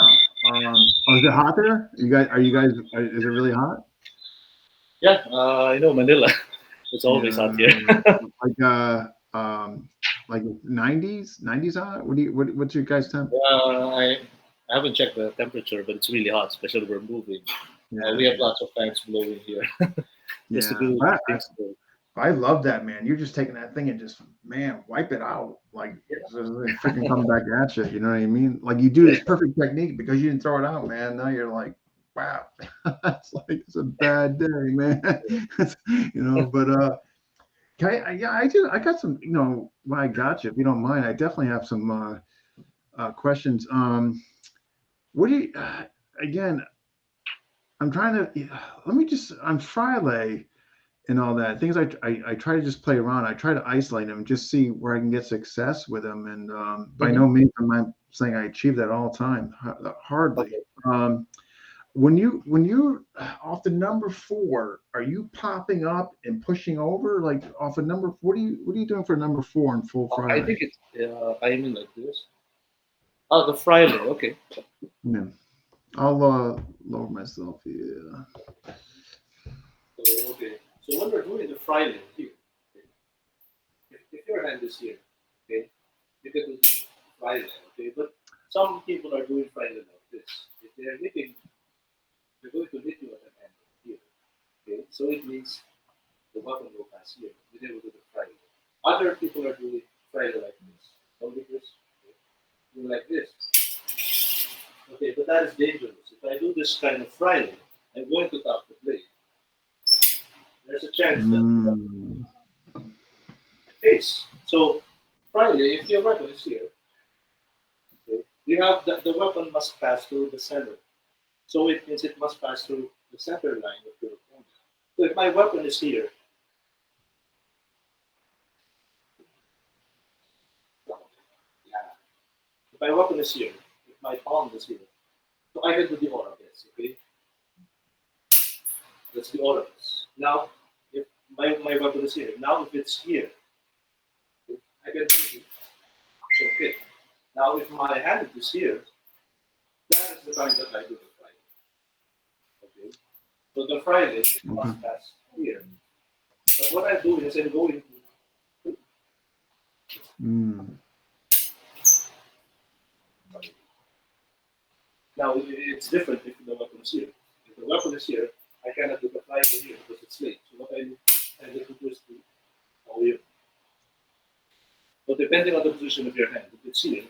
Oh, is it hot there? Are you guys? Is it really hot? Yeah, I know Manila. It's always Yeah, hot here. like like 90s hot. What's your guys' temp? I haven't checked the temperature, but it's really hot, especially we're moving. We Yeah, have lots of fans blowing here just to yeah. do But things. To, I love that, man. You're just taking that thing and just, man, wipe it out. Like, yeah, it's just freaking coming back at you. You know what I mean? Like, you do this perfect technique because you didn't throw it out, man. Now you're like, wow, it's like it's a bad day, man. But yeah, I got some, when I got you, if you don't mind, I definitely have some questions. What do you, again, I'm trying to, let me just, on Friday, and all that things I try to just play around. I try to isolate them, just see where I can get success with them. And by Mhm. no means am I saying I achieve that all the time. Hardly. Okay. When you off the number 4, are you popping up and pushing over like off a number? What are you doing for number 4 in full I Friday? think it's I mean like this. Oh, the Friday. Okay. Yeah, I'll lower myself here. So okay. So when we're doing the Friday here, okay, if your hand is here, okay, you can do the Friday, okay. But some people are doing Friday like this. If they are hitting, they're going to hit you at an angle here, okay. So it means the weapon will pass here. We never do the Friday. Other people are doing Friday like this. Don't do this. Okay. Do like this. Okay, but that is dangerous. If I do this kind of Friday, I'm going to tap the blade. There's a chance that Mm, face. So Friday, if your weapon is here, okay, you have the weapon must pass through the center. So it means it must pass through the center line of your opponent. So if my weapon is here, yeah. If my weapon is here, if my palm is here, so I can do the aura this, okay? That's the aura this. Now, if my weapon is here, now if it's here, okay, I can do it. So, okay. Now, if my hand is here, that is the time that I do the Friday. Okay. So the Friday it okay. must pass here. But what I'm doing is I'm going to Mm, now it's different if the weapon is here. If the weapon is here, I cannot do the Friday here because it's late. So what I do, I get to twist to all here. But depending on the position of your hand, if it's here,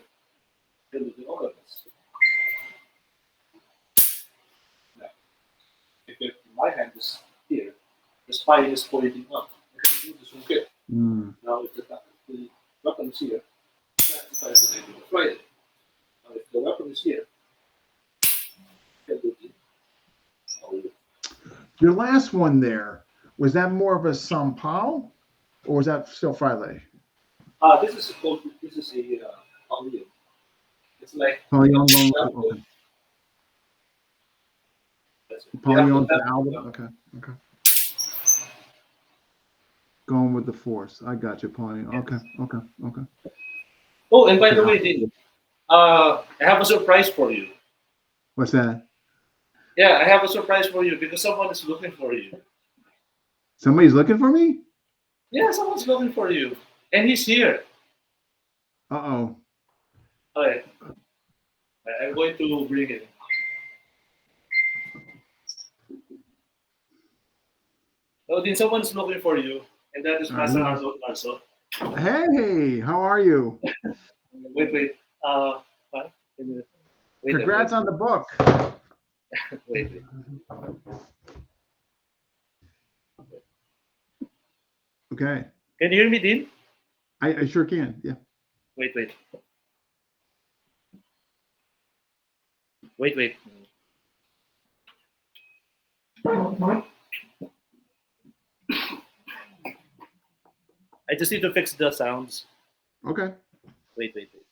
then do the other this. Now, if my hand is here, the spine is pointing up. I can do this from here. mm, Now if the weapon is here. Try it. If the weapon is here, you can do it. Oh, Your last one there, was that more of a Sao or was that still Friday? this is a called. This is a Paulian. It's like you have Paulion to going, tap okay. that's it. You have to Paulion to tap. Alba, okay, okay. Going with the force. I got you, Paulion. Okay, okay, okay. Oh, and by Okay, the way, Dean, I have a surprise for you. what's that? Yeah, I have a surprise for you because someone is looking for you. Somebody's looking for me? Yeah, someone's looking for you, and he's here. Uh-oh. Okay, I'm going to bring him. Oh, Dean, someone's looking for you, and that is I Master know. Arnold Narzo. Hey, how are you? Wait, wait. What? Wait a minute. Congrats on the book. Wait, wait. Okay. Can you hear me, Dean? I sure can. Yeah. Wait, wait. Wait, wait. I just need to fix the sounds. Okay. Wait, wait, wait.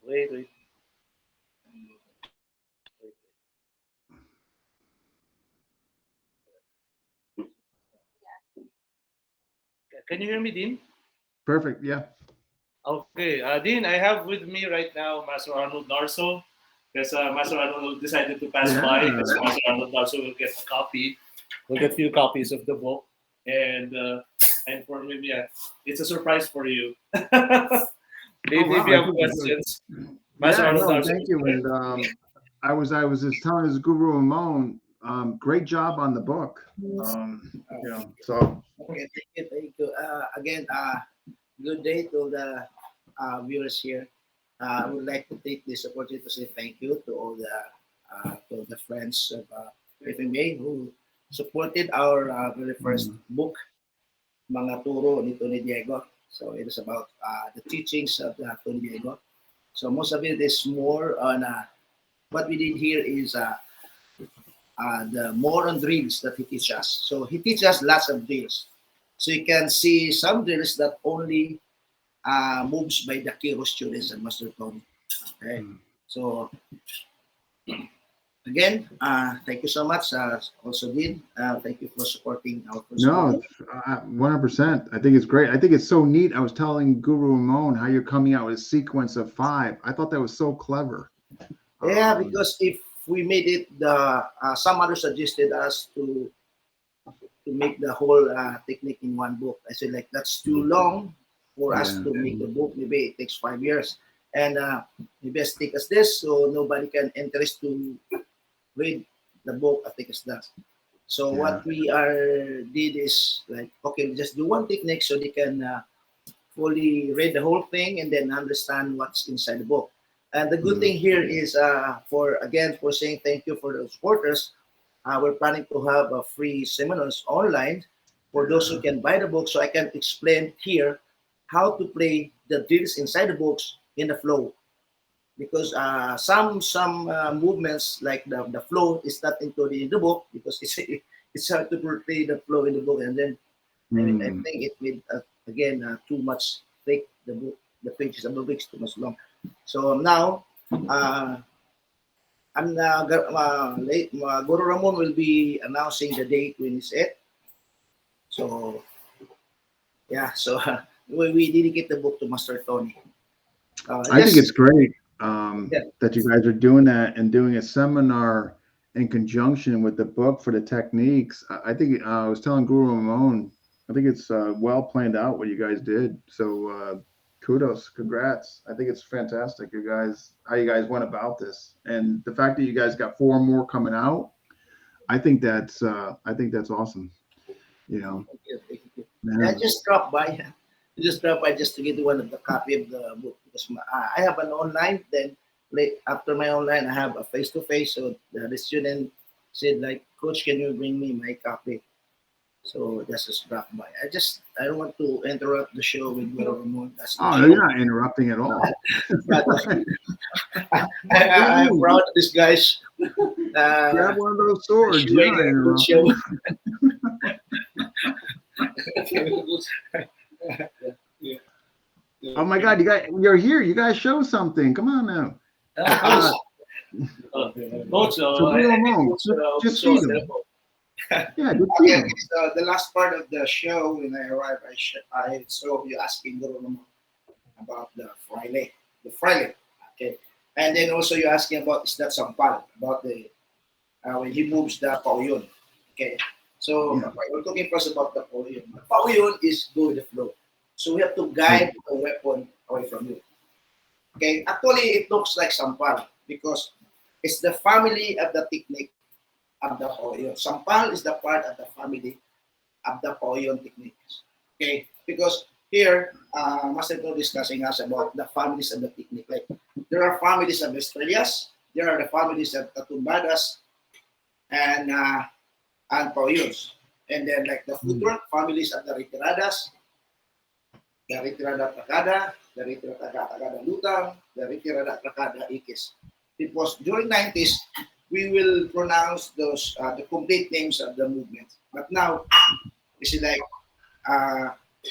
Wait, wait. Wait, wait. Can you hear me, Dean? Perfect. Yeah. Okay, Dean, I have with me right now Master Arnold Narzo because Master Arnold decided to pass by Yeah. because Master Arnold Narzo will get a copy, will get few copies of the book, and for him, yeah, it's a surprise for you. Oh If wow. you have questions, Master Yeah, Arnold no, Narzo thank is you. there. And I was just telling this Guru Ramon, great job on the book. So Okay, thank you. Again, good day to the viewers here. I would like to take this opportunity to say thank you to the friends of FMA who supported our very first book, Mga Turo ni Tony Diego. So it is about the teachings of Tony Diego. So most of it is more on what we did here is the more on drills that he teaches us. So he teaches us lots of drills. So you can see some drills that only moves by the Kiro students and Master Tony. Okay. So again, thank you so much. Also, Dean, thank you for supporting our first no, book. 100%. I think it's great. I think it's so neat. I was telling Guru Ramon how you're coming out with a sequence of 5. I thought that was so clever. Yeah, because if we made it, the some others suggested us to make the whole technique in one book. I said like that's too long for us Yeah. to make the book. Maybe it takes 5 years, and maybe best take us this so nobody can interest to read the book. I think it's that. So Yeah. what we are did is like okay, just do one technique so they can fully read the whole thing and then understand what's inside the book. And the good thing here is for saying thank you for the supporters. We're planning to have a free seminars online for those who can buy the book, so I can explain here how to play the drills inside the books in the flow. Because some movements like the flow is not included in the book because it's hard to play the flow in the book, and then I think it made again too much thick the book, the pages of the book is too much long. So now I'm late. Guro Ramon will be announcing the date when it's it. So yeah, so we dedicate the book to Master Tony. I think it's great Yeah. that you guys are doing that and doing a seminar in conjunction with the book for the techniques. I think I was telling Guru Ramon, I think it's well planned out what you guys did. So kudos, congrats. I think it's fantastic, you guys, how you guys went about this, and the fact that you guys got 4 more coming out. I think that's awesome. You know, Thank you. yeah. I just dropped by. Just dropped by just to get one of the copy of the book because I have an online. Then after my online, I have a face to face. So the student said like, Coach, can you bring me my copy? So just drop by. I don't want to interrupt the show with Guro Ramon. That's the Oh, no, show. you're not interrupting at all. But I'm proud of these guys. Grab one of those swords. You're Showing not a good interrupting. show. Oh my God, you're here. You guys show something. Come on now. Uh, Coach, so Guro Ramon, just feed them. Yeah, just feed Okay, them. so the last part of the show, when I arrived, I saw you asking Guru Ramon about the Friday. The Friday. Okay. And then also you asking about is that Sampal, about the when he moves the Pauyon. Okay. So Yeah. we're talking first about the Pauyon. The Pauyon is go with the flow. So we have to guide the weapon away from you. Okay. Actually it looks like Sampal because it's the family of the technique of the Pauyon. Sampal is the part of the family of the Pauyon techniques. Okay, because here, Master Pro discussing us about the families of the technique. Like there are families of Estrellas, there are the families of Tatumbadas and Pauyons. And then like the footwork families of the Retiradas, the Retirada Takada, the Retirada Takada Lutang, the Retirada Takada Ikis. Because during 90s, we will pronounce those the complete names of the movements. But now, it's like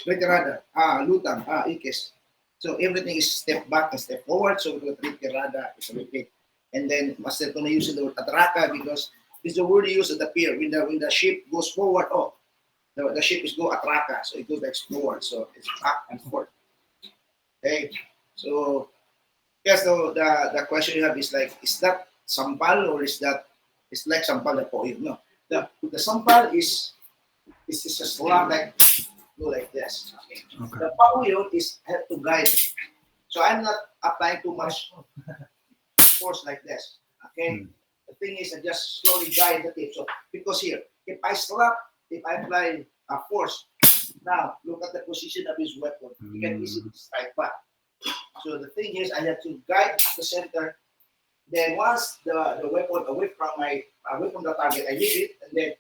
retirada, lutang, ikis. So everything is step back and step forward. So the retirada is a repeat. And then Master Tony uses the word atraka because it's the word used at the pier. When the ship goes forward, the ship is go atraka. So it goes like forward. So it's back and forth. Okay. So yes, so the question you have is like, is that sampal or is that it's like sampal the poem? No. The sampal is just like go like this. Okay. The pauyo is have to guide. So I'm not applying too much force like this. Okay. The thing is, I just slowly guide the tip. So because here, if I slap, if I apply a force, now look at the position of his weapon. You can easily strike back. So the thing is, I have to guide the center. Then once the weapon away from the target, I leave it and then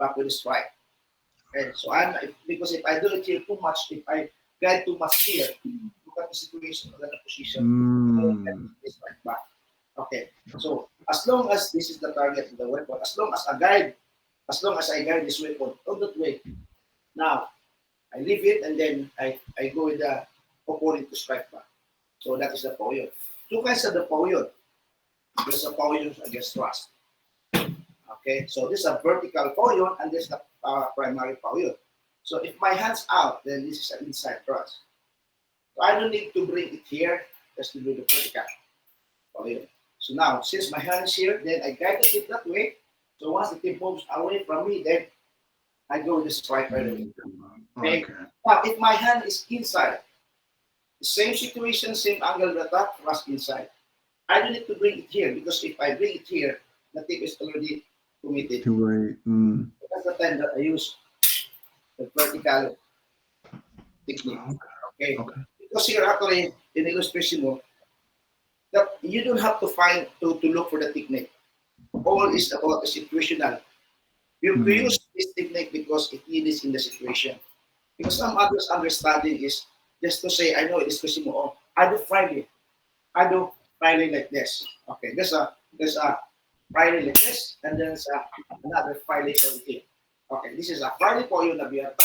back with the strike. Okay, so because if I do it here too much, if I guide too much here, look at the situation, look at the position, it's like back. Okay, so as long as this is the target of the weapon, as long as I guide this weapon all that way, now I leave it and then I go with the opponent to strike back. So that is the poyon. Two kinds of the poyon. There's a poyon against thrust. Okay, so this is a vertical poyon and this is the primary poyon. So if my hand's out, then this is an inside thrust. So I don't need to bring it here just to do the vertical poyon. So now, since my hand is here, then I guide the tip that way. So once the tip moves away from me, then I go with the strike right away. Okay. Now, if my hand is inside, the same situation, same angle of attack, thrust inside. I don't need to bring it here because if I bring it here, the tip is already committed. That's the time that I use the vertical technique. Okay. Because here actually in illustration that you don't have to look for the technique. All is about the situational. You use this technique because it is in the situation. Because some others understanding is just to say, I know it is question mo, I do Friday. I do Friday like this. Okay, there's a Friday like this, and then there's another Friday over here. Okay, this is a Friday po yung nabiyata.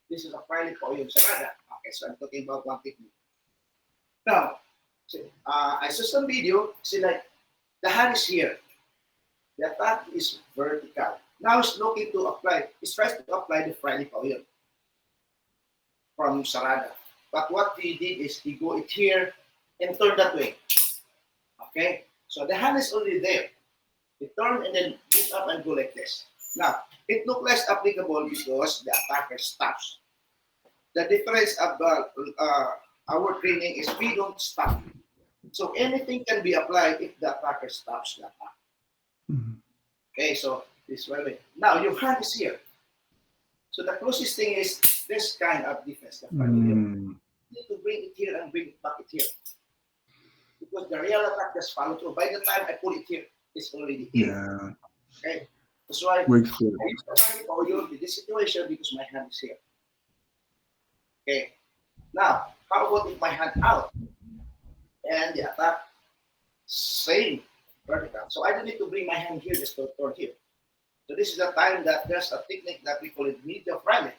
This is a Friday po yung sarada. Okay, so I'm talking about one technique. Now, I saw some video, see like, the hand is here. The attack is vertical. Now it's looking to apply, it tries to apply the Friday po yun from sarada. But what he did is he go it here and turn that way. Okay, so the hand is already there. He turn and then move up and go like this. Now, it looks less applicable because the attacker stops. The difference of our training is we don't stop. So anything can be applied if the attacker stops the attack. Okay, so this way. Now your hand is here. So the closest thing is this kind of defense. You need to bring it here and bring it back here. Because the real attack just follow through. By the time I put it here, it's already here. Okay. That's why Wings flip. I use the Friday power in this situation because my hand is here. Okay. Now, how about if my hand out and the attack same vertical? So I don't need to bring my hand here just to turn here. So this is the time that there's a technique that we call it medium Friday.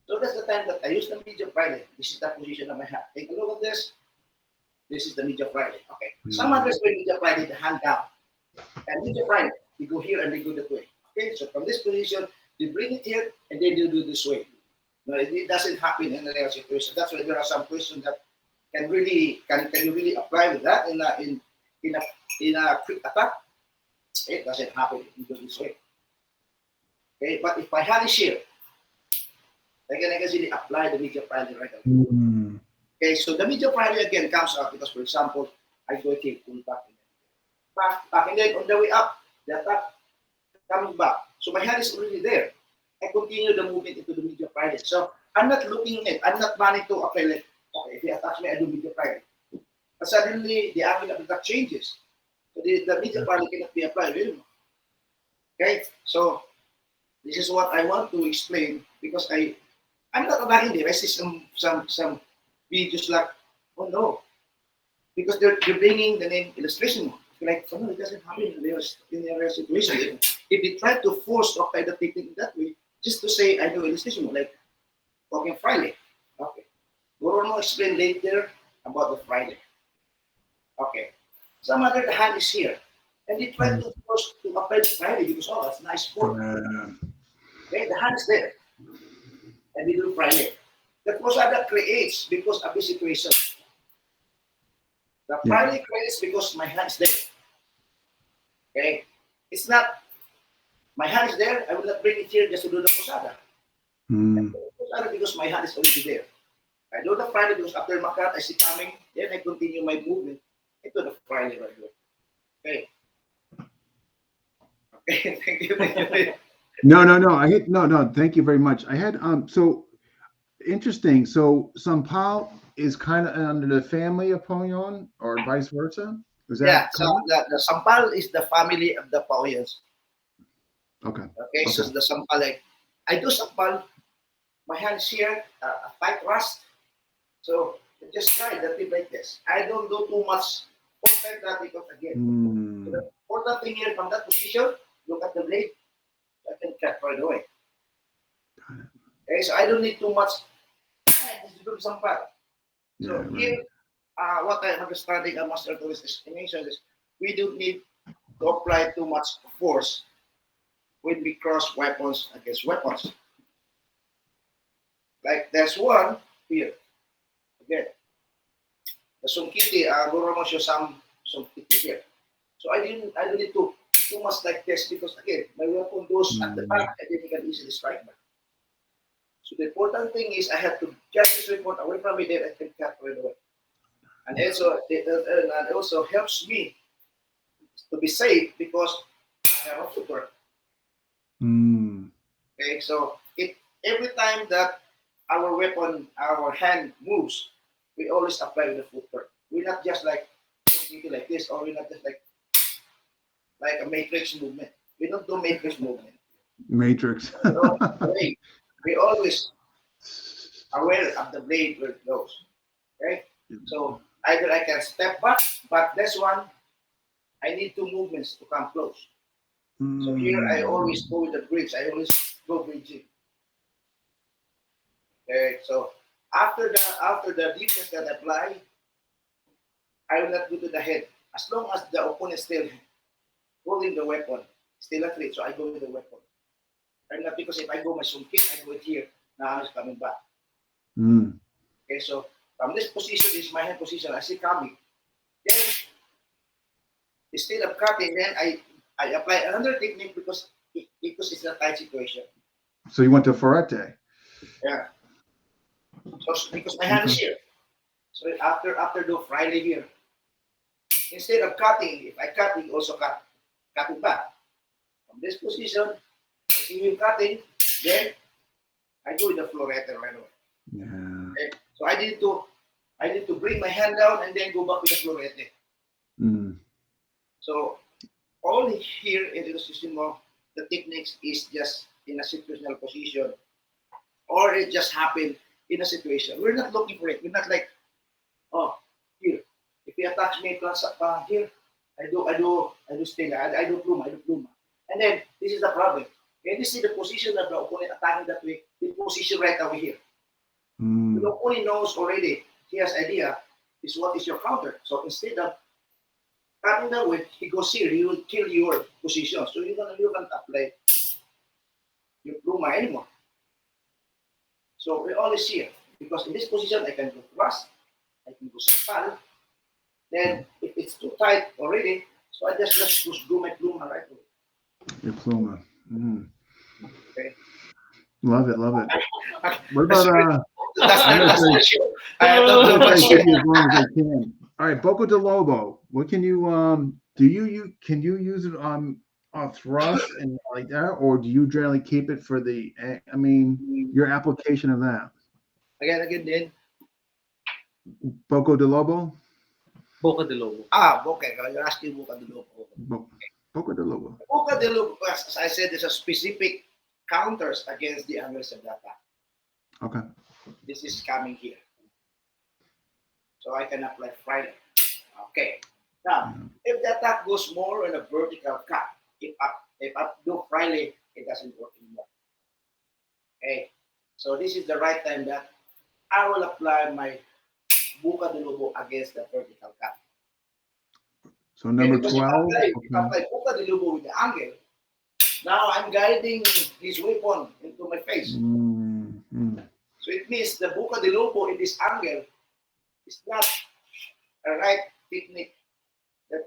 So that's the time that I use the medium Friday. This is the position of my hand. Take a look at this. This is the medium Friday. Okay. Some others play medium Friday, the hand down. And medium Friday, they go here and they go that way. Okay. So from this position, they bring it here and then you do this way. No, it doesn't happen in the real situation. That's why there are some questions that can really can you really apply with that in a quick attack. It doesn't happen in this way. Okay, but if my hand is here, I can easily apply the medium Friday right away. Okay, so the medium Friday again comes up because, for example, I go here, pull back, and then on the way up, the attack comes back. So my hand is already there. I continue the movement into the medium Friday. So I'm not looking at, I'm not planning to apply like, okay, if he attacks me, I do medium Friday. But suddenly, the angle of attack changes. So the medium Friday cannot be applied anymore. Okay, so this is what I want to explain because I'm not attacking them. I see some videos like, oh no, because they're bringing the name illustration. Like, oh, no, it doesn't happen in the real situation. If they try to force to apply the technique that way, just to say I do illustration, like talking Friday. Okay. Guro Ramon explain later about the Friday. Okay. Some other hand is here. And they try to force to apply the Friday because, oh, that's nice sport. Okay, the hand is there. And they do Friday. The Posada creates because of this situation. The Friday creates because my hand is there. Okay? It's not, my hand is there, I will not bring it here just to do the Posada. Posada because my hand is already there. I do the Friday because after Makat, I see coming, then I continue my movement into the Friday right away. Okay. Okay, thank you. No. Thank you very much. I had so interesting. So Sampao is kind of under the family of Ponyon, or vice versa. Is that yeah? So the Sampal is the family of the Pauyas. Okay. Okay. So the Sampal, like I do Sampal, my hands here, a tight rust. So just try that thing like this. I don't do too much like that because again, the important thing here from that position, look at the blade, I can cut right away. Okay, so I don't need too much. Just do some part. So here, what I'm understanding of Master Tourist estimation is we don't need to apply too much force when we cross weapons against weapons. Like there's one here. Again, the Sumkiti, Guro Ramon show some Sumkiti here. So I don't need to too much like this because again, my weapon goes at the back and then you can easily strike back. So the important thing is I have to get this weapon away from me, then I can cut right away. And also, it also helps me to be safe because I have a footwork. Okay, so every time that our weapon, our hand moves, we always apply the footwork. We're not just like this, or we're not just like a matrix movement. We don't do matrix movement. Matrix. We always aware of the blade where it goes. Okay? So either I can step back, but this one, I need 2 movements to come close. So here I always go with the bridge. I always go bridging. Okay, so after the deepness that I apply, I will not go to the head. As long as the opponent is still holding the weapon, still a threat, so I go with the weapon. I'm not, because if I go my sumkit, I go it here, now it's coming back. Okay, so from this position, this is my hand position, I see coming. Then, instead of cutting, then I apply another technique because it's a tight situation. So you went to Ferrete? Yeah. So because my hand is here. So after the Friday here, instead of cutting, if I cut, we also cut it back. From this position, I see him cutting, then I go with the florete right away. Yeah. Okay? So I need to bring my hand down and then go back with the florete. So all here in the system, the techniques is just in a situational position, or it just happened in a situation. We're not looking for it. We're not like, oh, here, if he attacks me plus here, I do stay. I do pluma, I do pluma. And then this is the problem. When you see the position of the opponent attacking that way, the position right away here. The opponent knows already. He has idea. Is what is your counter. So instead of cutting that way, he goes here. He will kill your position. So you can't apply your pluma anymore. So we always here because in this position I can go thrust, I can go sampal. Then if it's too tight already, so I just do my pluma right away. Your pluma. Okay. Love it. What about That's I'm not gonna the say, issue. I don't I'm know gonna much try to here. keep you as long as I can. All right, Boca de Lobo. What can you can you use it on thrust and like that, or do you generally keep it for the? I mean, your application of that Again, then. Boca de Lobo. Boca de Lobo. Okay. You're asking Boca de Lobo. Boca de Lobo. Boca de Lobo, as I said, there's a specific counters against the angles of the attack. Okay. This is coming here. So I can apply Friday. Okay. Now, if the attack goes more on a vertical cut, if I do Friday, it doesn't work anymore. Okay. So this is the right time that I will apply my Boca de Lobo against the vertical cut. So number Because 12. if I apply Boca de Lobo with the angle, now I'm guiding his weapon into my face. So it means the Boca de Lobo in this angle is not a right technique that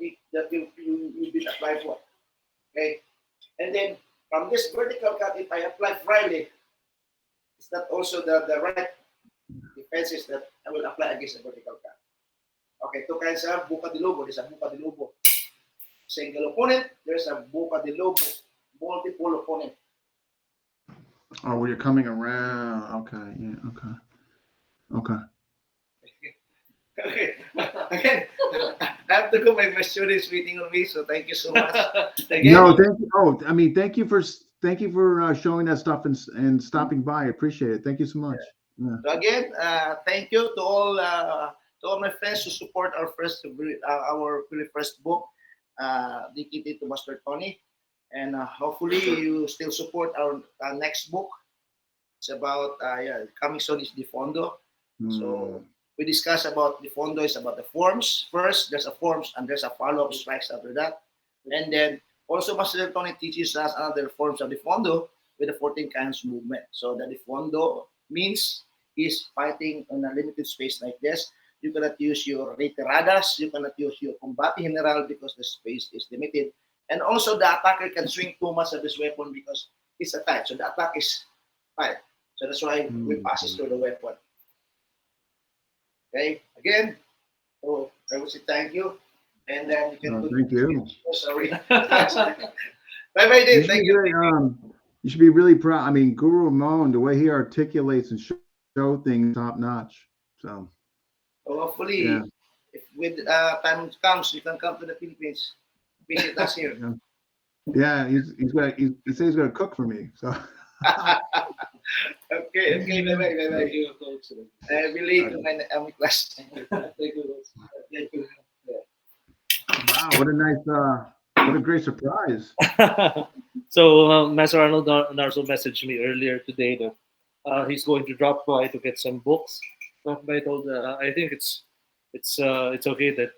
you did apply for. Okay? And then from this vertical cut, if I apply Friday, it's not also the right defenses that I will apply against the vertical cut. Okay, two kinds of Boca de Lobo. There's a Boca de Lobo single opponent. There's a Boca de Lobo multiple opponent. Oh, where you're coming around. Okay. Yeah. Okay. Okay. Again, I have to go. My students waiting on me, so thank you so much. Again, No, thank you. Oh, I mean, thank you for showing that stuff and stopping by. I appreciate it. Thank you so much. Yeah. So again, thank you to all my friends who support our our very first book, dedicated to Master Tony, and hopefully you still support our next book. It's about coming soon is the Fondo. So we discuss about the Fondo is about the forms first. There's a forms and there's a follow-up strikes after that, and then also Master Tony teaches us other forms of the Fondo with the 14 kinds of movement. So that the Fondo means is fighting on a limited space like this. You cannot use your retiradas, you cannot use your combate general because the space is limited. And also the attacker can swing too much of his weapon because it's a tight. So the attack is tight. So that's why we pass it through the weapon. Okay, again, so I would say thank you. And then you can thank you. Oh, sorry. Bye-bye, Dave. Thank you. You should be really proud. I mean, Guro Ramon, the way he articulates and show things, top notch. So hopefully, if with time comes, you can come to the Philippines, visit us here. Yeah, he says he's gonna cook for me. So okay, bye. Thank you, Coach. I will lead to my class. Thank you. Wow, what a great surprise. So Master Arnold Narzo messaged me earlier today that he's going to drop by to get some books. So I told I think it's okay that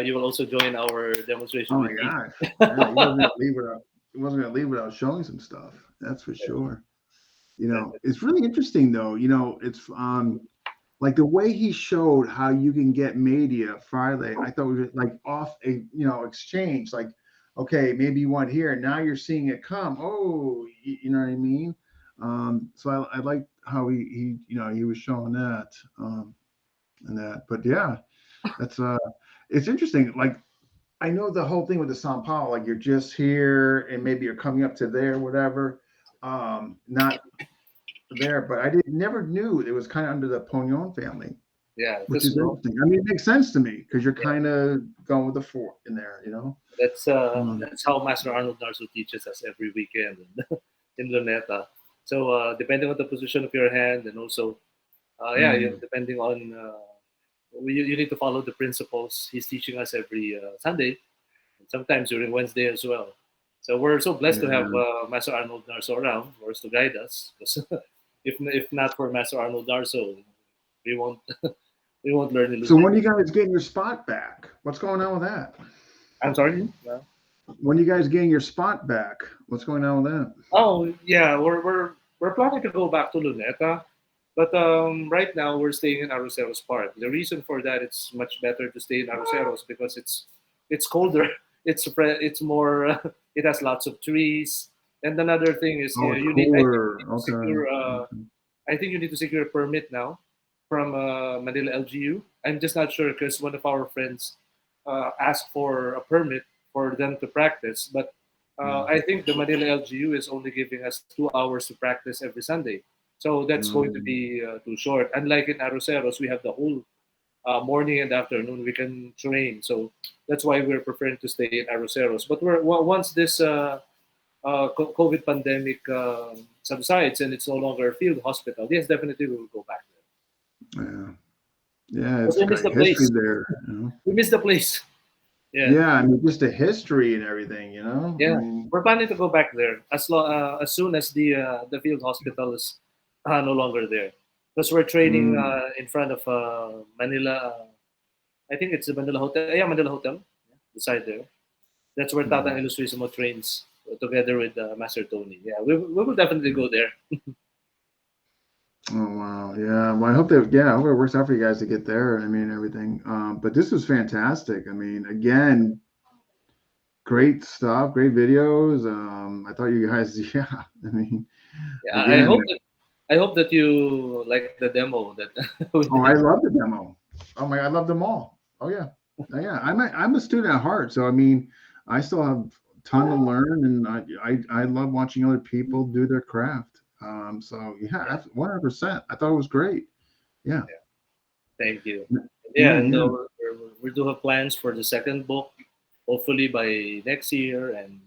you will also join our demonstration. Oh my gosh, yeah, he wasn't gonna leave without showing some stuff. That's for sure. It's really interesting though. It's like the way he showed how you can get media Friday. I thought we were like off a exchange. Like, okay, maybe you want here. Now you're seeing it come. Oh, you know what I mean? So I like how he was showing that and that. But yeah, that's it's interesting. Like, I know the whole thing with the Sao Paulo, like you're just here and maybe you're coming up to there, whatever. Not there, but I never knew it was kind of under the Pognon family. Yeah, which because is interesting. I mean, it makes sense to me because you're yeah, kind of going with the four in there, Um, that's how Master Arnold Narzo teaches us every weekend in Luneta. So depending on the position of your hand, and also depending on you need to follow the principles he's teaching us every Sunday, and sometimes during Wednesday as well. So we're so blessed to have yeah. Master Arnold Narso around for us to guide us. 'Cause if not for Master Arnold Narso, we won't we won't learn So when illusion. you guys getting your spot back? What's going on with that? I'm sorry. When you guys getting your spot back? What's going on with that? Oh yeah, we're planning to go back to Luneta, but right now we're staying in Arroceros Park. The reason for that, it's much better to stay in Arroceros because it's colder. It's more. It has lots of trees. And another thing is Oh, it's you need. I think you cooler. need to Okay. secure. Okay. I think you need to secure a permit now from Manila LGU. I'm just not sure because one of our friends asked for a permit for them to practice, but I think the Manila LGU is only giving us 2 hours to practice every Sunday. So that's going to Mm. be too short. Unlike in Arroceros, we have the whole morning and afternoon we can train. So that's why we're preferring to stay in Arroceros. But once this COVID pandemic subsides and it's no longer a field hospital, yes, definitely we will go back there. Yeah. Yeah, But it's we miss got the history place. there. We miss the place. Yeah, Yeah, I mean, just the history and everything. I yeah. mean, We're planning to go back there as soon as the field hospital is no longer there, because we're training mm, in front of Manila. I think it's the Manila Hotel. Yeah, Manila Hotel. Yeah, beside there. That's where Tata mm. Ilustrisimo trains together with Master Tony. Yeah, we will definitely go there. Oh wow, yeah. Well, I hope that I hope it works out for you guys to get there. I mean, everything. But this was fantastic. I mean, again, great stuff, great videos. I thought you guys, yeah. I mean, Yeah, again, I hope that you like the demo that we oh, I did. love the demo. Oh my, I love them all. Oh yeah, yeah. I'm a student at heart, so I mean, I still have a ton to learn, and I love watching other people do their craft. So Yeah, yeah, 100%. I thought it was great. Yeah, yeah. Thank you. Yeah, yeah, and yeah. we do have plans for the second book, hopefully by next year, and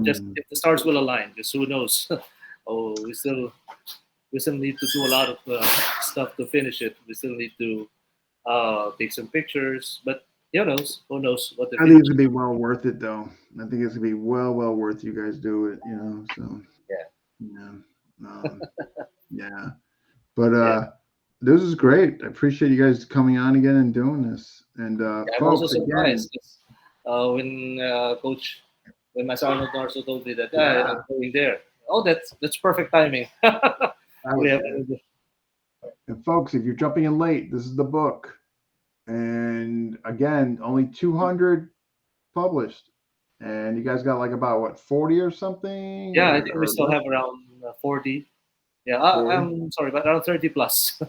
just Mm. if the stars will align. Just who knows? Oh, we still need to do a lot of stuff to finish it. We still need to take some pictures, but who knows? Who knows what the I think future? it's gonna be well worth it, though. I think it's gonna be well worth you guys do it. So Yeah, yeah, um, yeah. But yeah. this is great. I appreciate you guys coming on again and doing this. And Yeah, I'm also folks, again, surprised 'cause, when when Mas Arnold Narso told me that yeah, I'm going there. Oh, that's perfect timing. that we was have good. And folks, if you're jumping in late, this is the book. And again, only 200 published. And you guys got like about what 40 or something yeah, I think we or still less? have around 40. Yeah, 40, I'm sorry, but around 30 plus.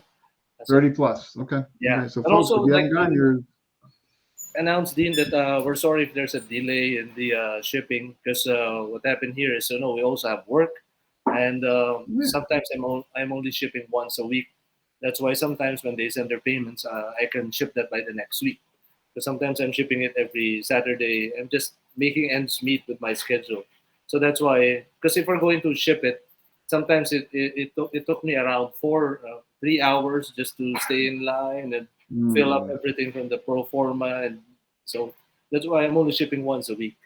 So 30 plus. Okay. yeah, Okay. So and folks, also if you like haven't gotten to yours, announce, Dean, that we're sorry if there's a delay in the shipping because what happened here is we also have work, and yeah. sometimes I'm only shipping once a week. That's why sometimes when they send their payments, I can ship that by the next week. Because sometimes I'm shipping it every Saturday. I'm just making ends meet with my schedule. So that's why, because if we're going to ship it, sometimes it took me around 3 hours just to stay in line and fill up Mm. everything from the pro forma, and so that's why I'm only shipping once a week.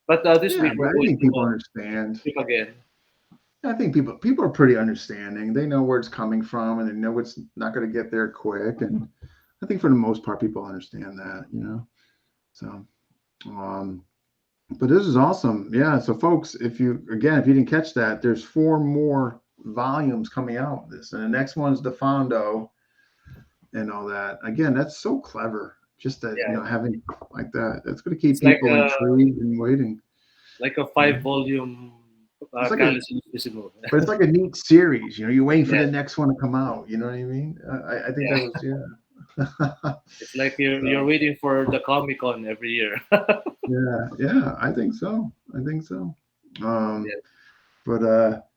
But this Yeah, week but we're I going think to people understand. ship again. I think people are pretty understanding. They know where it's coming from, and they know it's not going to get there quick. And I think for the most part, people understand that. So, um, but this is awesome. Yeah. So, folks, if you didn't catch that, there's 4 more volumes coming out of this, and the next one's the Fondo and all that. Again, that's so clever. Just that Yeah, having like that. That's going to keep it's like people intrigued and waiting. a 5 volume It's like a Calice Ilustrísimo. But it's like a neat series. You're waiting for Yeah, the next one to come out. You know what I mean? I think that yeah. was It's like you're So, waiting for the Comic Con every year. yeah, I think so. I think so. Um, Yeah, but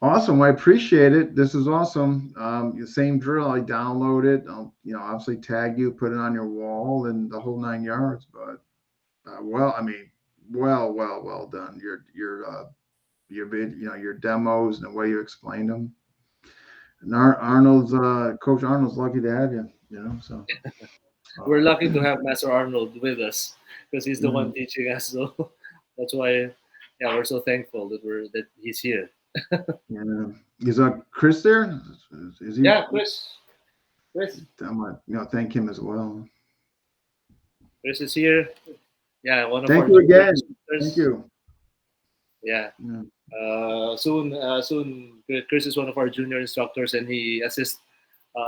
Awesome. Well, I appreciate it. This is awesome. The same drill. I download it. I'll, obviously tag you, put it on your wall, and the whole 9 yards. But well, I mean, well done. Your demos and the way you explained them. And Arnold's Coach Arnold's lucky to have you. So We're uh, lucky to have Master Arnold with us because he's the one mm, teaching us. So that's why, yeah, we're so thankful that he's here. yeah. Is Chris there? Is he? Yeah, Chris I might, thank him as well. Chris is here. Yeah, one of Thank our you junior again. Thank instructors. you. Yeah. Yeah, Soon, Chris is one of our junior instructors, and he assists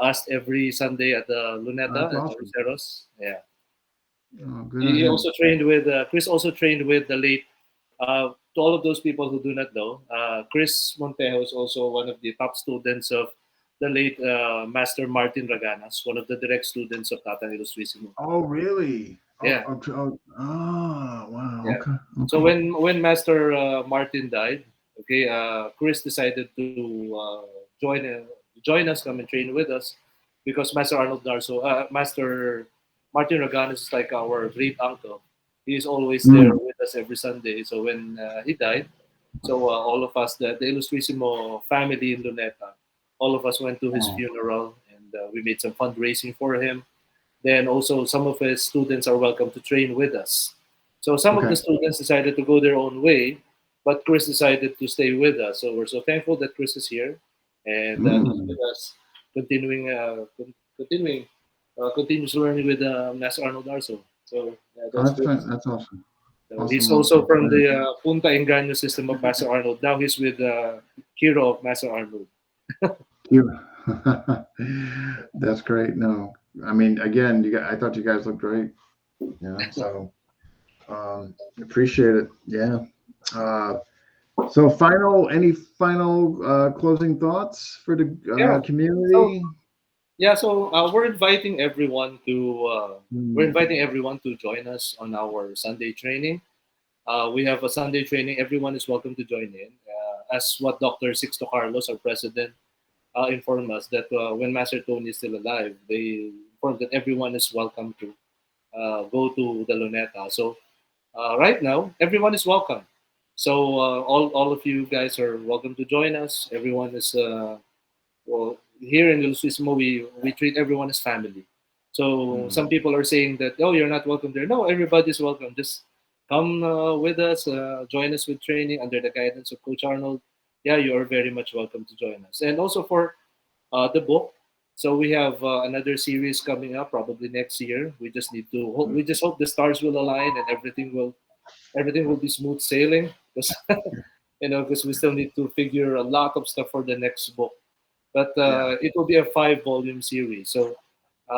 us every Sunday at the Luneta that's at the awesome. Luceros. Yeah, Oh, good on he him. also trained with Chris. Also trained with the late. To all of those people who do not know, Chris Montejo is also one of the top students of the late Master Martin Raganas, one of the direct students of Tata Ilustrisimo. Oh, really? Yeah, Wow. yeah. Okay. So Okay. when Master Martin died, okay, Chris decided to join join us, come and train with us, because Master Arnold Narzo, Master Martin Raganes is like our great uncle. He's always there Mm. with us every Sunday. So when he died, so all of us, the Ilustrisimo family in Luneta, all of us went to his Oh, funeral, and we made some fundraising for him. Then also some of his students are welcome to train with us. So some of the okay. students decided to go their own way, but Chris decided to stay with us. So we're so thankful that Chris is here, and he's Mm. with us, continuing, continues learning with Master Arnold Narzo. So yeah, Oh, that's good. that's awesome. So he's Awesome. also Awesome. from the Punta Engaño system of Master Arnold. Now he's with Hero of Master Arnold. You. That's great. No, I mean, again, I thought you guys looked great. So appreciate it. Yeah. Uh, so any final closing thoughts for the Yeah. So community? Yeah, so we're Mm. inviting everyone to join us on our Sunday training. We have a Sunday training. Everyone is welcome to join in. As what Dr. Sixto Carlos, our president, informed us that when Master Tony is still alive, they informed that everyone is welcome to go to the Luneta. So right now, everyone is welcome. So all of you guys are welcome to join us. Everyone is well, here in Lucismo, we treat everyone as family. So Mm. some people are saying that, oh, you're not welcome there. No, everybody's welcome. Just come with us, join us with training under the guidance of Coach Arnold. Yeah, you are very much welcome to join us. And also for the book. So we have another series coming up probably next year. We just need to we just hope the stars will align and everything will be smooth sailing because because we still need to figure a lot of stuff for the next book, but Yeah. it will be a 5 volume series. So,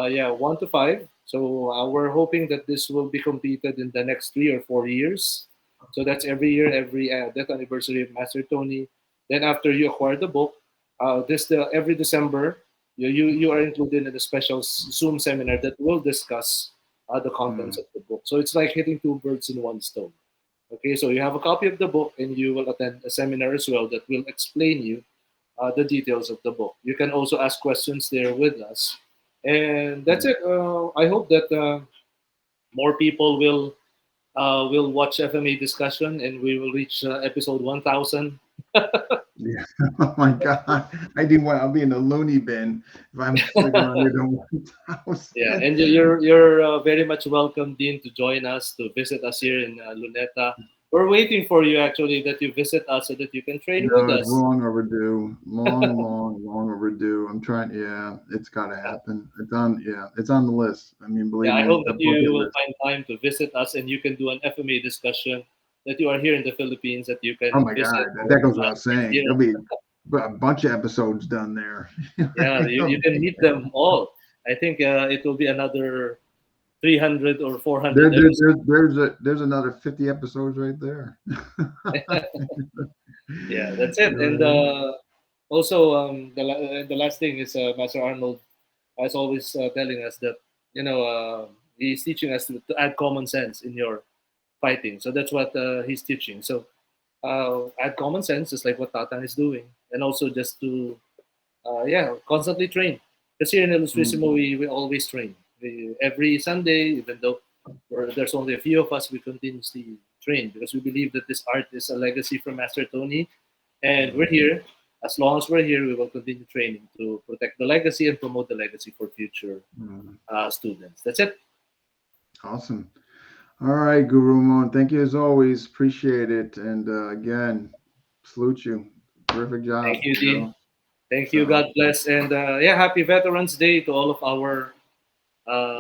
yeah, 1 to 5. So we're hoping that this will be completed in the next 3 or 4 years. So that's every year, every death anniversary of Master Tony. Then after you acquire the book, every December you are included in a special Zoom seminar that will discuss the contents Mm. of the book. So it's like hitting two birds in one stone. Okay, so you have a copy of the book and you will attend a seminar as well that will explain you the details of the book. You can also ask questions there with us. And that's Mm. it. I hope that more people will watch FMA discussion and we will reach episode 1000. Yeah. Oh my God. I'll be in the loony bin if I'm sticking around here doing 1,000. Yeah, and you're very much welcome, Dean, to join us to visit us here in Luneta. We're waiting for you actually that you visit us so that you can train with No, it's us. long overdue. Long overdue. I'm trying. Yeah, it's got to happen. It's on the list. I mean, Yeah, believe I me, hope the that you bucket will list. find time to visit us and you can do an FMA discussion that you are here in the Philippines that you Oh can my God, visit that or goes without saying. here. There'll be a bunch of episodes done there. Yeah, you can meet them all. I think it will be another 300 or 400 episodes. There's another 50 episodes right there. Yeah, that's it. And also, the last thing is Master Arnold is always telling us that, he's teaching us to add common sense in your fighting. So that's what he's teaching. So add common sense, just like what Tatang is doing. and also just to constantly train. Because here in Illustrissimo, we always train. Every Sunday, even though there's only a few of us, we continuously train because we believe that this art is a legacy from Master Tony, and we're here. As long as we're here, we will continue training to protect the legacy and promote the legacy for future students. That's it. Awesome. All right, Guro Ramon. Thank you as always. Appreciate it. And again, salute you. Terrific job. Thank you, Dean. know. Thank you. So- God bless. And happy Veterans Day to all of our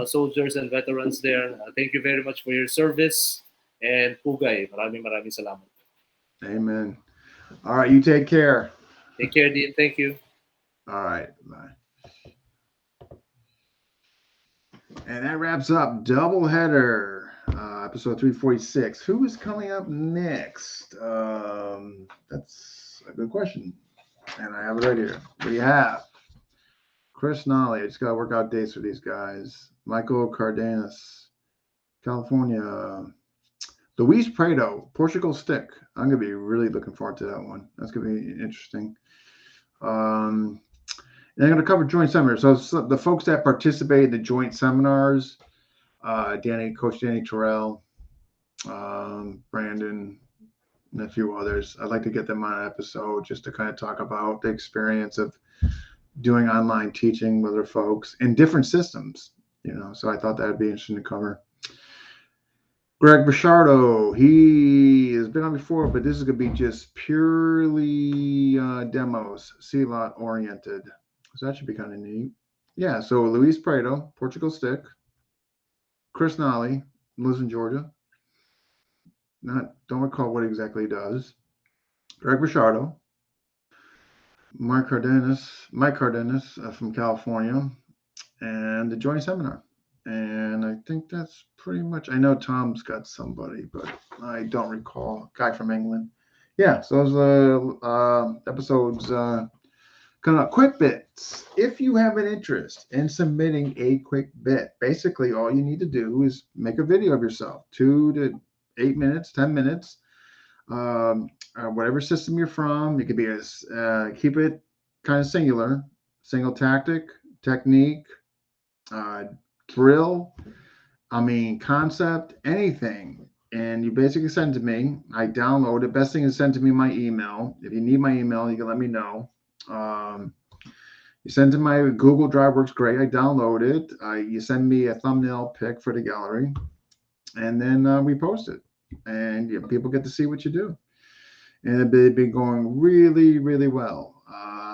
soldiers and veterans there. Thank you very much for your service. And Pugay, maraming salamat. Amen. All right, you take care. Take care, Dean. Thank you. All right, bye. And that wraps up Doubleheader, episode 346. Who is coming up next? That's a good question. And I have it right here. We have Chris Nolly. I just got to work out dates for these guys. Michael Cardenas, California. Luis Prado, Portugal Stick. I'm going to be really looking forward to that one. That's going to be interesting. And I'm going to cover joint seminars. So the folks that participate in the joint seminars, Coach Danny Terrell, Brandon, and a few others. I'd like to get them on an episode just to kind of talk about the experience of doing online teaching with other folks in different systems, So I thought that'd be interesting to cover. Greg Bichardo, he has been on before, but this is going to be just purely demos, C-lot oriented. So that should be kind of neat. Yeah, so Luis Prado, Portugal Stick, Chris Nolly, lives in Georgia. Don't recall what exactly he does. Greg Bichardo, Mike Cardenas from California, and the joint seminar. And I think that's pretty much. I know Tom's got somebody, but I don't recall. Guy from England. Yeah, so those episodes kind of quick bits. If you have an interest in submitting a quick bit, basically all you need to do is make a video of yourself, 2 to 8 minutes, 10 minutes, whatever system you're from. It could be keep it kind of single tactic, technique, drill, concept, anything. And you basically send it to me. I download it. Best thing is send to me my email. If you need my email, you can let me know. You send to my Google Drive, works great. I download it. You send me a thumbnail pic for the gallery, and then we post it. And people get to see what you do. And it's been going really, really well.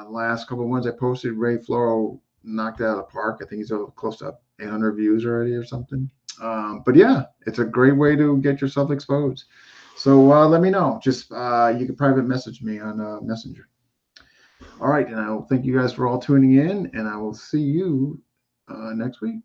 Last couple of ones I posted, Ray Floro knocked it out of the park. I think he's close to 800 views already or something. But yeah, it's a great way to get yourself exposed. So let me know. Just you can private message me on Messenger. All right, and I will thank you guys for all tuning in, and I will see you next week.